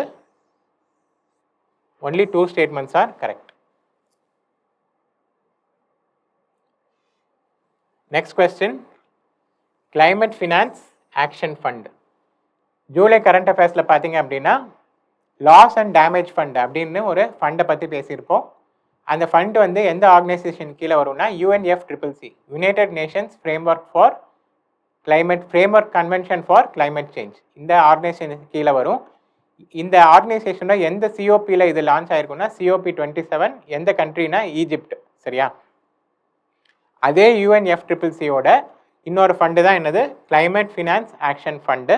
only 2 statements are correct. Next question, climate finance action fund. July current அஃபேர்ஸில் பார்த்தீங்க அப்படின்னா லாஸ் அண்ட் டேமேஜ் ஃபண்ட் அப்படின்னு ஒரு ஃபண்டை பற்றி பேசியிருப்போம். அந்த ஃபண்ட் வந்து எந்த ஆர்கனைசேஷன் கீழே வரும்னா UNFCCC, United Nations framework for climate, framework convention for climate change. இந்த ஆர்கனைசேஷன் கீழே வரும். இந்த ஆர்கனைசேஷனோட எந்த COPயில் இது லான்ச் ஆயிருக்குன்னா COP 27. எந்த கண்ட்ரினா ஈஜிப்ட். சரியா? அதே UNFCCCயோட இன்னொரு ஃபண்டு தான் என்னது, கிளைமேட் ஃபினான்ஸ் ஆக்ஷன் ஃபண்டு.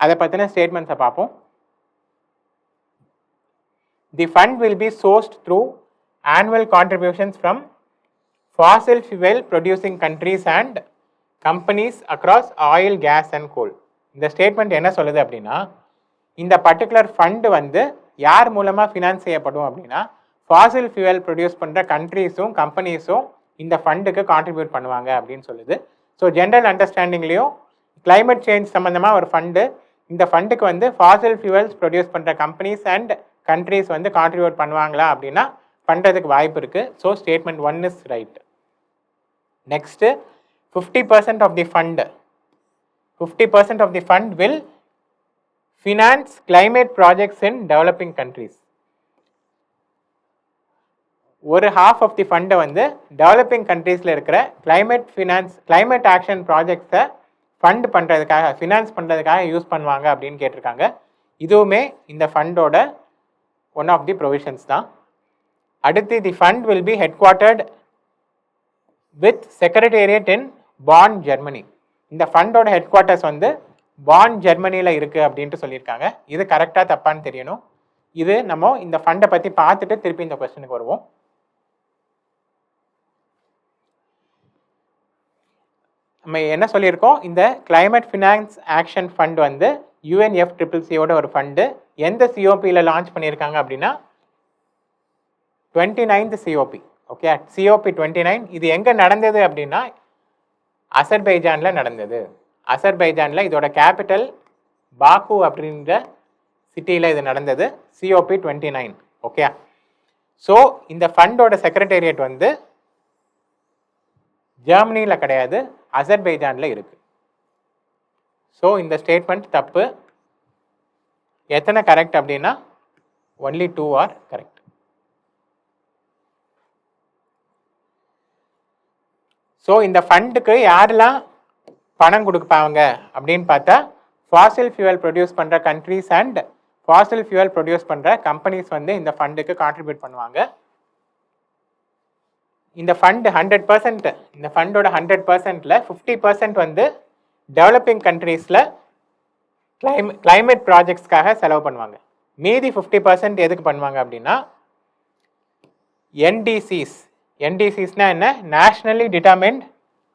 அதை பற்றின ஸ்டேட்மெண்ட்ஸை பார்ப்போம். The fund will be sourced through annual contributions from fossil fuel producing countries and companies across oil, gas and coal. இந்த ஸ்டேட்மெண்ட் என்ன சொல்லுது அப்படின்னா, இந்த பர்டிகுலர் ஃபண்டு வந்து யார் மூலமாக ஃபினான்ஸ் செய்யப்படும் அப்படின்னா, ஃபாசில் ஃபியூவல் ப்ரொடியூஸ் பண்ணுற கண்ட்ரீஸும் கம்பெனிஸும் இந்த ஃபண்டுக்கு கான்ட்ரிபியூட் பண்ணுவாங்க அப்படின்னு சொல்லுது. ஸோ ஜென்ரல் அண்டர்ஸ்டாண்டிங்லேயும் கிளைமேட் சேஞ்ச் சம்மந்தமாக ஒரு ஃபண்டு, இந்த ஃபண்டுக்கு வந்து ஃபாசில் ஃபியூவல்ஸ் ப்ரொடியூஸ் பண்ணுற கம்பெனிஸ் அண்ட் கண்ட்ரீஸ் வந்து கான்ட்ரிபியூட் பண்ணுவாங்களா அப்படின்னா பண்ணுறதுக்கு வாய்ப்பு இருக்குது. So statement 1 is right. Next 50% of the fund 50% of the fund will finance climate projects in developing countries. ஒரு ஹாஃப் ஆஃப் தி ஃபண்டை வந்து டெவலப்பிங் கண்ட்ரீஸில் இருக்கிற கிளைமேட் ஆக்ஷன் ப்ராஜெக்ட்ஸை ஃபண்ட் பண்ணுறதுக்காக, ஃபினான்ஸ் பண்ணுறதுக்காக யூஸ் பண்ணுவாங்க அப்படின்னு கேட்டிருக்காங்க. இதுவுமே இந்த ஃபண்டோட ஒன் ஆஃப் தி ப்ரொவிஷன்ஸ் தான். அடுத்து the fund will be headquartered with secretariat in Bonn, Germany. இந்த ஃபண்டோட ஹெட் குவார்ட்டர்ஸ் வந்து பான், ஜெர்மனியில் இருக்குது அப்படின்ட்டு சொல்லியிருக்காங்க. இது கரெக்டாக தப்பான்னு தெரியணும். இது நம்ம இந்த ஃபண்டை பற்றி பார்த்துட்டு திருப்பி இந்த கொஸ்டினுக்கு வருவோம். நம்ம என்ன சொல்லியிருக்கோம், இந்த கிளைமேட் ஃபினான்ஸ் ஆக்ஷன் ஃபண்ட் வந்து UNFCCCயோட ஒரு ஃபண்டு. எந்த COPயில் லான்ச் பண்ணியிருக்காங்க அப்படின்னா 29th COP. Okay, COP 29. இது எங்கே நடந்தது அப்படின்னா அசர்பைஜானில் நடந்தது. அசர்பைஜானில் இதோட கேபிட்டல் பாக்கு அப்படின்ற சிட்டியில் இது நடந்தது. COP 29. ஓகே, ஸோ இந்த ஃபண்டோட செக்ரட்டேரியட் வந்து ஜெர்மனியில் கிடையாது, அசர்பைஜானில் இருக்குது. ஸோ இந்த ஸ்டேட்மெண்ட் தப்பு. எத்தனை கரெக்ட் அப்படின்னா ஒன்லி 2 ஆர் கரெக்ட். ஸோ இந்த ஃபண்டுக்கு யாரெல்லாம் பணம் கொடுப்பாங்க அப்படின்னு பார்த்தா, ஃபாசில் ஃபியூவல் ப்ரொடியூஸ் பண்ணுற countries and Fazil fuel produce பண்ணுற கம்பெனிஸ் வந்து இந்த ஃபண்டுக்கு கான்ட்ரிபியூட் பண்ணுவாங்க. இந்த ஃபண்டு 100%, இந்த ஃபண்டோட 100%ல் 50% வந்து டெவலப்பிங் கண்ட்ரீஸில் கிளைமேட் ப்ராஜெக்ட்ஸ்க்காக செலவு பண்ணுவாங்க. மீதி 50% எதுக்கு பண்ணுவாங்க அப்படின்னா NDCsனால் என்ன, நேஷ்னலி டிட்டர்மைன்ட்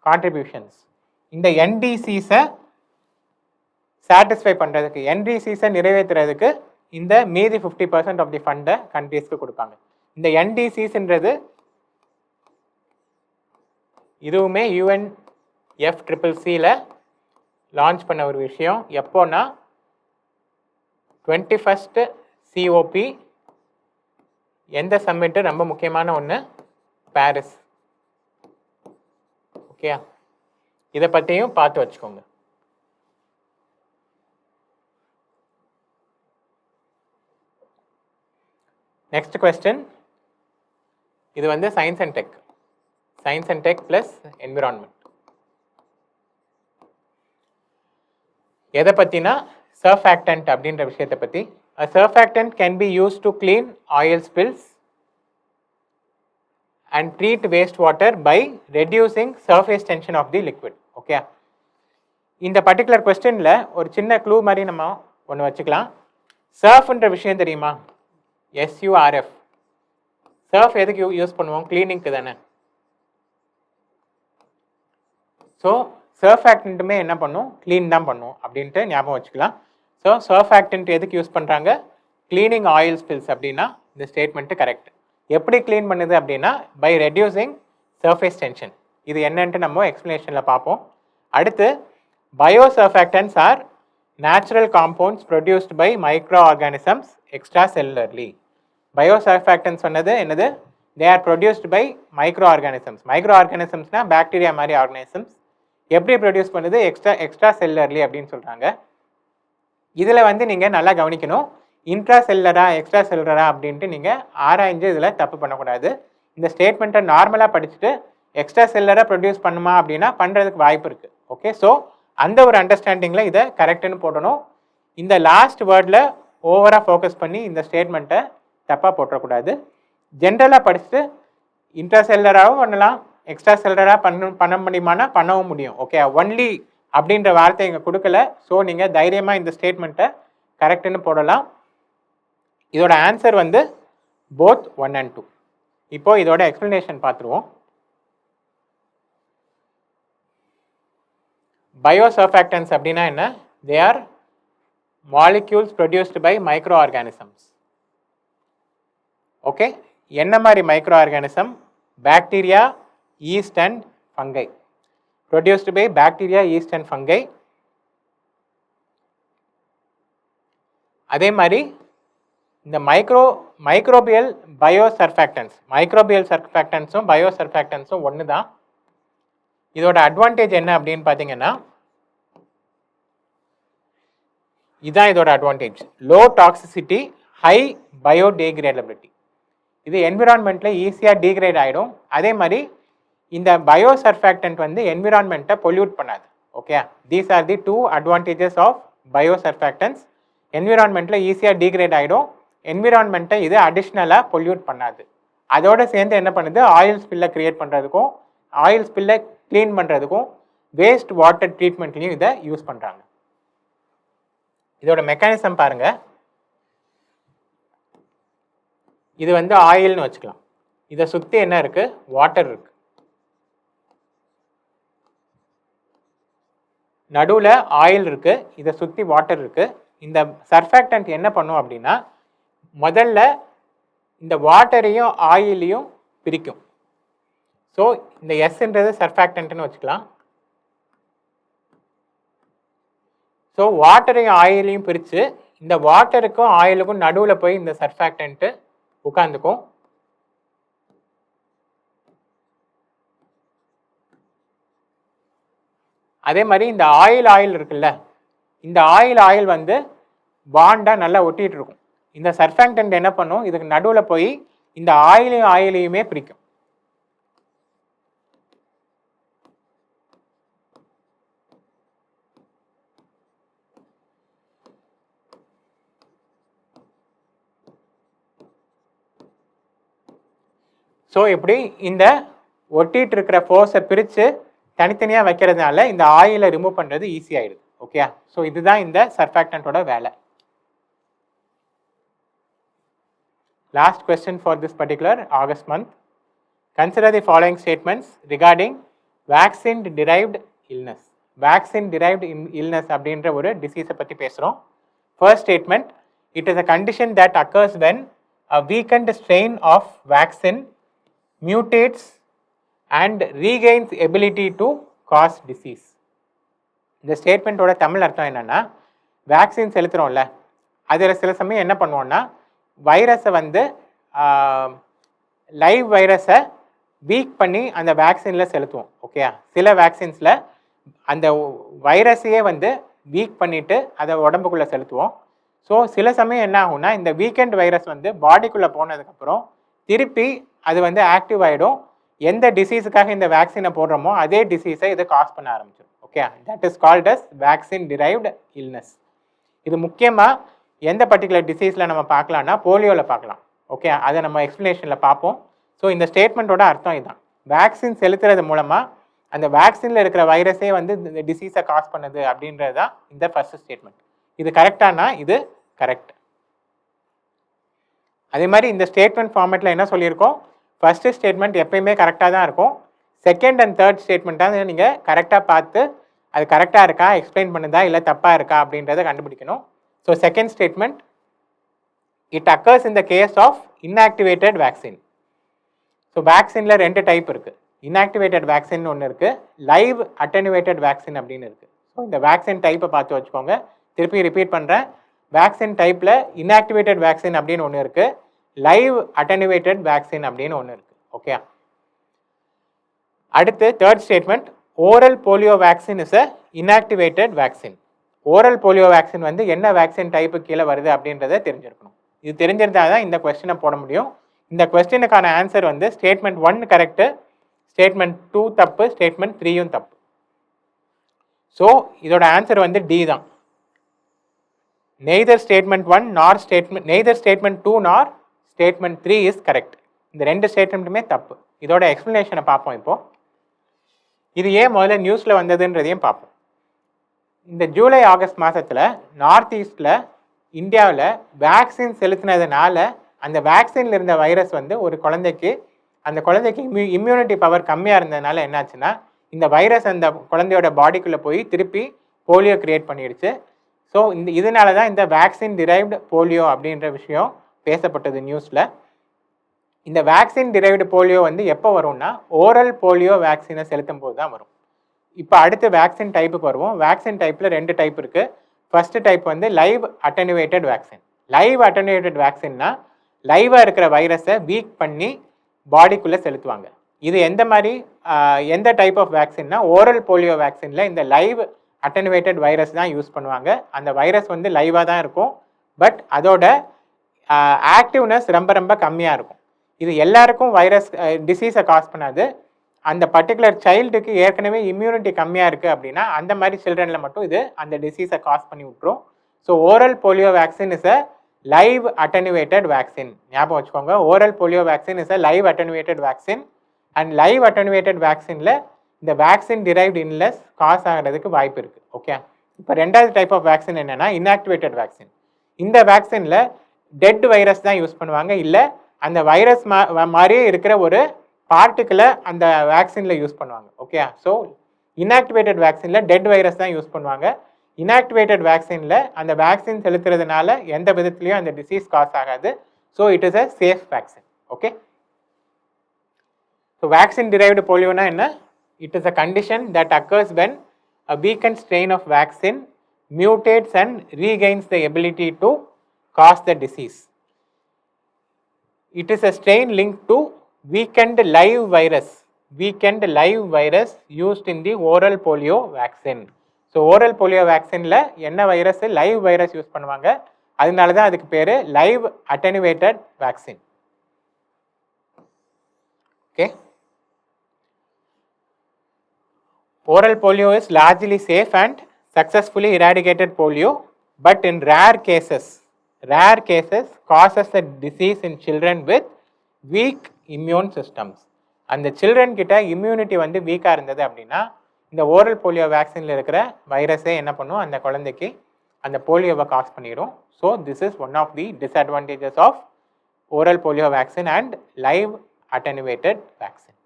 கான்ட்ரிபியூஷன்ஸ். இந்த NDCஸை சாட்டிஸ்ஃபை பண்ணுறதுக்கு, NDCஸை நிறைவேற்றுறதுக்கு இந்த மீதி 50% ஆஃப் தி ஃபண்டை கண்ட்ரீஸ்க்கு கொடுப்பாங்க. இந்த NDCsன்றது இதுவுமே UNFCCCயில் லான்ச் பண்ண ஒரு விஷயம். எப்போனா 21st COP. எந்த சம்மிட்டு, ரொம்ப முக்கியமான ஒன்று, பாரிஸ். ஓகே, இதை பற்றியும் பார்த்து வச்சுக்கோங்க. Next question. இது வந்து science and tech plus environment. எதை பற்றினா சர்ஃபாக்டன்ட் அப்படின்ற விஷயத்தை பற்றி. Surfactant can be use to clean oil spills and treat waste water by reducing surface tension of the liquid. Okay, இந்த பர்டிகுலர் கொஸ்டினில் ஒரு சின்ன க்ளூ மாதிரி நம்ம ஒன்று வச்சுக்கலாம். சர்ஃப்ன்ற விஷயம் தெரியுமா? SURF. சர்ஃப் எதுக்கு யூஸ் பண்ணுவோம்? கிளீனிங்க்கு தானே. ஸோ சர்ஃபாக்டன்ட்டுமே என்ன பண்ணும்? க்ளீன் தான் பண்ணும் அப்படின்ட்டு ஞாபகம் வச்சுக்கலாம். ஸோ சர்ஃபாக்டன்ட் எதுக்கு யூஸ் பண்ணுறாங்க? க்ளீனிங் ஆயில் ஸ்பில்ஸ் அப்படின்னா இந்த ஸ்டேட்மெண்ட்டு கரெக்ட். எப்படி க்ளீன் பண்ணுது அப்படின்னா பை ரெடியூசிங் சர்ஃபேஸ் டென்ஷன். இது என்னன்ட்டு நம்ம எக்ஸ்ப்ளனேஷனில் பார்ப்போம். அடுத்து biosurfactants are natural compounds produced by microorganisms extracellularly. Biosurfactants சொன்னது என்னது? They are produced by microorganisms. மைக்ரோ ஆர்கானிசம்ஸ்னால் பாக்டீரியா மாதிரி ஆர்கானிசம்ஸ். எப்படி ப்ரொடியூஸ் பண்ணுது? எக்ஸ்ட்ரா செல்லுலர்லி அப்படின்னு சொல்கிறாங்க. இதில் வந்து நீங்கள் நல்லா கவனிக்கணும், இன்ட்ரா செல்லரா எக்ஸ்ட்ரா செல்லுலரா அப்படின்ட்டு நீங்கள் ஆராய்ஞ்சு இதில் தப்பு பண்ணக்கூடாது. இந்த ஸ்டேட்மெண்ட்டை நார்மலாக படிச்சுட்டு எக்ஸ்ட்ரா செல்லராக ப்ரொடியூஸ் பண்ணுமா அப்படின்னா பண்ணுறதுக்கு வாய்ப்பு இருக்குது. ஓகே, ஸோ அந்த ஒரு அண்டர்ஸ்டாண்டிங்கில் இதை கரெக்டுன்னு போடணும். இந்த லாஸ்ட் வேர்டில் ஓவராக ஃபோக்கஸ் பண்ணி இந்த ஸ்டேட்மெண்ட்டை தப்பாக போட்டக்கூடாது. ஜென்ரலாக படிச்சுட்டு இன்ட்ராசெல்லுலராகவும் பண்ணலாம், எக்ஸ்ட்ரா செல்லுலராக பண்ண முடியுமானா பண்ணவும் முடியும். ஓகே, ஒன்லி அப்படின்ற வார்த்தை இங்கே கொடுக்கல. ஸோ நீங்கள் தைரியமாக இந்த ஸ்டேட்மெண்ட்டை கரெக்டுன்னு போடலாம். இதோட ஆன்சர் வந்து போத் 1 and 2. இப்போ இதோட எக்ஸ்பிளனேஷன் பார்த்துருவோம். பயோசர்ஃபேக்டன்ஸ் அப்படின்னா என்ன? They are molecules produced by microorganisms. Okay, என்ன மாதிரி microorganism? Bacteria, yeast and fungi. Produced by bacteria, yeast and fungi. அதே மாதிரி இந்த மைக்ரோபியல் பயோசர்ஃபேக்டன்ஸ், மைக்ரோபியல் சர்ஃபேக்டன்ஸும் பயோசர்ஃபேக்டன்ஸும் ஒன்று தான். இதோட அட்வான்டேஜ் என்ன அப்படின்னு பார்த்தீங்கன்னா, இதுதான் இதோட advantage. Low toxicity, high biodegradability. இது என்விரான்மெண்ட்டில் ஈஸியாக டீக்ரேட் ஆகிடும். அதே மாதிரி இந்த பயோசர்ஃபேக்டன்ட் வந்து என்விரான்மெண்ட்டை பொல்யூட் பண்ணாது. Okay, these are the 2 advantages of biosurfactants. என்விரான்மெண்ட்டில் ஈஸியாக டீக்ரேட் ஆகிடும், என்விரான்மெண்ட்டை இது அடிஷ்னலாக பொல்யூட் பண்ணாது. அதோடு சேர்ந்து என்ன பண்ணுது? ஆயில் ஸ்பில்லை க்ரியேட் பண்ணுறதுக்கும், ஆயில் ஸ்பில்லை க்ளீன் பண்ணுறதுக்கும், வேஸ்ட் வாட்டர் ட்ரீட்மெண்ட்லையும் இதை யூஸ் பண்ணுறாங்க. இதோட மெக்கானிசம் பாருங்கள். இது வந்து ஆயில்னு வச்சுக்கலாம். இதை சுற்றி என்ன இருக்குது? வாட்டர் இருக்குது. நடுவில் ஆயில் இருக்குது, இதை சுற்றி வாட்டர் இருக்குது. இந்த சர்ஃபேக்டன்ட் என்ன பண்ணும் அப்படின்னா, முதல்ல இந்த வாட்டரையும் ஆயிலையும் பிரிக்கும். ஸோ இந்த எஸ்ன்றது சர்ஃபேக்டன்ட்னு வச்சுக்கலாம். ஸோ வாட்டரையும் ஆயிலையும் பிரித்து இந்த வாட்டருக்கும் ஆயிலுக்கும் நடுவில் போய் இந்த சர்ஃபேக்டன்ட்டு உட்காந்துக்கும். அதே மாதிரி இந்த ஆயில் இருக்குல்ல, இந்த ஆயில் வந்து பாண்டாக நல்லா ஒட்டிகிட்டு இருக்கும். இந்த சர்ஃபேக்டன்ட் என்ன பண்ணும்? இதுக்கு நடுவில் போய் இந்த ஆயிலையுமே பிரிக்கும். ஸோ இப்படி இந்த ஒட்டிகிட்டு இருக்கிற ஃபோர்ஸை பிரித்து தனித்தனியாக வைக்கிறதுனால இந்த ஆயிலை ரிமூவ் பண்ணுறது ஈஸி ஆகிடுது. ஓகே, ஸோ இதுதான் இந்த சர்ஃபேக்டன்ட்டோட வேலை. Last question for this particular August month. Consider the following statements regarding vaccine-derived illness. Vaccine-derived illness அப்படின்ற ஒரு டிசீஸை பற்றி பேசுகிறோம். First statement, it is a condition that occurs when a weakened strain of vaccine mutates and regains ability to cause disease. இந்த ஸ்டேட்மெண்ட்டோட தமிழ் அர்த்தம் என்னென்னா, வேக்சின் செலுத்துகிறோம்ல, அதில் சில சமயம் என்ன பண்ணுவோம்னா, வைரஸை வந்து லைவ் வைரஸை வீக் பண்ணி அந்த வேக்சினில் செலுத்துவோம். ஓகே, சில வேக்சின்ஸில் அந்த வைரஸையே வந்து வீக் பண்ணிவிட்டு அதை உடம்புக்குள்ளே செலுத்துவோம். ஸோ சில சமயம் என்ன ஆகும்னா, இந்த வீக்கெண்ட் வைரஸ் வந்து பாடிக்குள்ளே போனதுக்கப்புறம் திருப்பி அது வந்து ஆக்டிவ் ஆகிடும். எந்த டிசீஸுக்காக இந்த வேக்சினை போடுறோமோ அதே டிசீஸை இது காஸ் பண்ண ஆரம்பிச்சிடும். Okay, that is called as vaccine derived illness. இது முக்கியமாக எந்த பர்டிகுலர் டிசீஸில் நம்ம பார்க்கலான்னா போலியோவில் பார்க்கலாம். ஓகே, அதை நம்ம எக்ஸ்ப்ளனேஷனில் பார்ப்போம். ஸோ இந்த ஸ்டேட்மெண்ட்டோட அர்த்தம் இதுதான். வேக்சின் செலுத்துறது மூலமாக அந்த வேக்சினில் இருக்கிற வைரஸே வந்து இந்த டிசீஸை காஸ் பண்ணுது அப்படின்றது தான் இந்த ஃபர்ஸ்ட் ஸ்டேட்மெண்ட். இது கரெக்டானா இது கரெக்ட். அதே மாதிரி இந்த ஸ்டேட்மெண்ட் ஃபார்மேட்டில் என்ன சொல்லியிருக்கோம்? ஃபர்ஸ்ட் ஸ்டேட்மெண்ட் எப்பயுமே கரெக்டாக தான் இருக்கும். செகண்ட் அண்ட் தேர்ட் ஸ்டேட்மெண்ட்டாக நீங்கள் கரெக்டாக பார்த்து அது கரெக்டாக இருக்கா, எக்ஸ்பிளைன் பண்ணுதா, இல்லை தப்பாக இருக்கா அப்படின்றத கண்டுபிடிக்கணும். So second statement, it occurs in the case of inactivated vaccine. So வேக்சினில் 2 டைப் இருக்குது. இன்ஆக்டிவேட்டட் வேக்சின் ஒன்று இருக்குது, லைவ் அட்டெனுவேட்டட் வேக்சின் அப்படின்னு இருக்குது. ஸோ இந்த வேக்சின் டைப்பை பார்த்து வச்சுக்கோங்க. திருப்பி ரிப்பீட் பண்ணுறேன், வேக்சின் டைப்பில் இன்ஆக்டிவேட்டட் வேக்சின் அப்படின்னு ஒன்று இருக்குது, லைவ் அட்டெனுவேட்டட் வேக்சின் அப்படின்னு ஒன்று இருக்குது. ஓகே, அடுத்து third statement, oral polio vaccine is a inactivated vaccine. Oral polio vaccine வந்து என்ன வேக்சின் டைப்பு கீழே வருது அப்படின்றத தெரிஞ்சிருக்கணும். இது தெரிஞ்சிருந்தா தான் இந்த கொஸ்டினை போட முடியும். இந்த கொஸ்டினுக்கான ஆன்சர் வந்து ஸ்டேட்மெண்ட் 1 கரெக்டு, ஸ்டேட்மெண்ட் 2 தப்பு, ஸ்டேட்மெண்ட் 3யும் தப்பு. ஸோ இதோட ஆன்சர் வந்து டி தான். neither statement 1 nor statement 2 nor statement 3 is correct. இந்த 2 ஸ்டேட்மெண்ட்டுமே தப்பு. இதோட எக்ஸ்ப்ளனேஷனை பார்ப்போம் இப்போது. இது ஏன் முதல்ல நியூஸில் வந்ததுன்றதையும் பார்ப்போம். இந்த ஜூலை ஆகஸ்ட் மாதத்தில் நார்த் ஈஸ்டில் இந்தியாவில் வேக்சின் செலுத்தினதுனால அந்த வேக்சினில் இருந்த வைரஸ் வந்து ஒரு குழந்தைக்கு அந்த குழந்தைக்கு இம்யூனிட்டி பவர் கம்மியாக இருந்ததுனால என்னாச்சுன்னா இந்த வைரஸ் அந்த குழந்தையோட பாடிக்குள்ளே போய் திருப்பி போலியோ கிரியேட் பண்ணிடுச்சு. ஸோ இதனால தான் இந்த வேக்சின் டிரைவ்டு போலியோ அப்படின்ற விஷயம் பேசப்பட்டது நியூஸில். இந்த வேக்சின் டிரைவ்டு போலியோ வந்து எப்போ வரும்னா ஓரல் போலியோ வேக்சினை செலுத்தும் போது தான் வரும். இப்போ அடுத்து வேக்சின் டைப்புக்கு வருவோம். வேக்சின் டைப்பில் 2 டைப் இருக்குது. ஃபர்ஸ்ட் டைப் வந்து live attenuated vaccine. Live attenuated வேக்சின்னா லைவாக இருக்கிற வைரஸை வீக் பண்ணி பாடிக்குள்ளே செலுத்துவாங்க. இது எந்த டைப் ஆஃப் வேக்சின்னா ஓரல் போலியோ வேக்சினில் இந்த லைவ் அட்டனுவேட்டட் வைரஸ் தான் யூஸ் பண்ணுவாங்க. அந்த வைரஸ் வந்து லைவாக தான் இருக்கும், பட் அதோட ஆக்டிவ்னஸ் ரொம்ப ரொம்ப கம்மியாக இருக்கும். இது எல்லாருக்கும் வைரஸ் டிசீஸை காஸ் பண்ணாது. அந்த பர்டிகுலர் சைல்டுக்கு ஏற்கனவே இம்யூனிட்டி கம்மியாக இருக்குது அப்படின்னா அந்த மாதிரி சில்ட்ரனில் மட்டும் இது அந்த டிசீஸை காஸ் பண்ணி விட்டுரும். So oral polio vaccine is a live attenuated vaccine. ஞாபகம் வச்சுக்கோங்க, oral polio vaccine is a live attenuated vaccine. And live attenuated வேக்சினில் இந்த வேக்சின் டிரைவ்டு இல்னஸ் காஸ் ஆகிறதுக்கு வாய்ப்பு இருக்குது. ஓகே, இப்போ 2வது டைப் ஆஃப் வேக்சின் என்னென்னா இன்ஆக்டிவேட்டட் வேக்சின். இந்த வேக்சினில் டெட் வைரஸ் தான் யூஸ் பண்ணுவாங்க, இல்லை அந்த வைரஸ் மாதிரியே இருக்கிற ஒரு பார்ட்டிக்கிளை அந்த வேக்சினில் யூஸ் பண்ணுவாங்க. ஓகே, ஸோ இன்ஆக்டிவேட்டட் வேக்சினில் டெட் வைரஸ் தான் யூஸ் பண்ணுவாங்க. இன்ஆக்டிவேட்டட் வேக்சினில் அந்த வேக்சின் செலுத்துறதுனால எந்த விதத்துலையும் அந்த டிசீஸ் காஸ் ஆகாது. So it is a safe vaccine. Okay, so vaccine derived polio என்ன? It is a condition that occurs when a weakened strain of vaccine mutates and regains the ability to cause the disease. It is a strain linked to weakened live virus used in the oral polio vaccine. So oral polio வேக்சினில் என்ன வைரஸ்? லைவ் வைரஸ் யூஸ் பண்ணுவாங்க. அதனால தான் அதுக்கு பேர் live attenuated vaccine. Okay, oral polio is largely safe and successfully eradicated polio, but in rare cases causes the disease in children with weak immune systems. அந்த சில்ட்ரன் கிட்ட இம்யூனிட்டி வந்து வீக்காக இருந்தது அப்படின்னா இந்த ஓரல் போலியோ வேக்சினில் இருக்கிற வைரஸே என்ன பண்ணும், அந்த குழந்தைக்கு அந்த போலியோவை காஸ் பண்ணிடும். So this is one of the disadvantages of oral polio vaccine and live attenuated vaccine.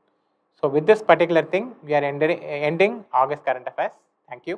So with this particular thing, we are ending August current affairs. Thank you.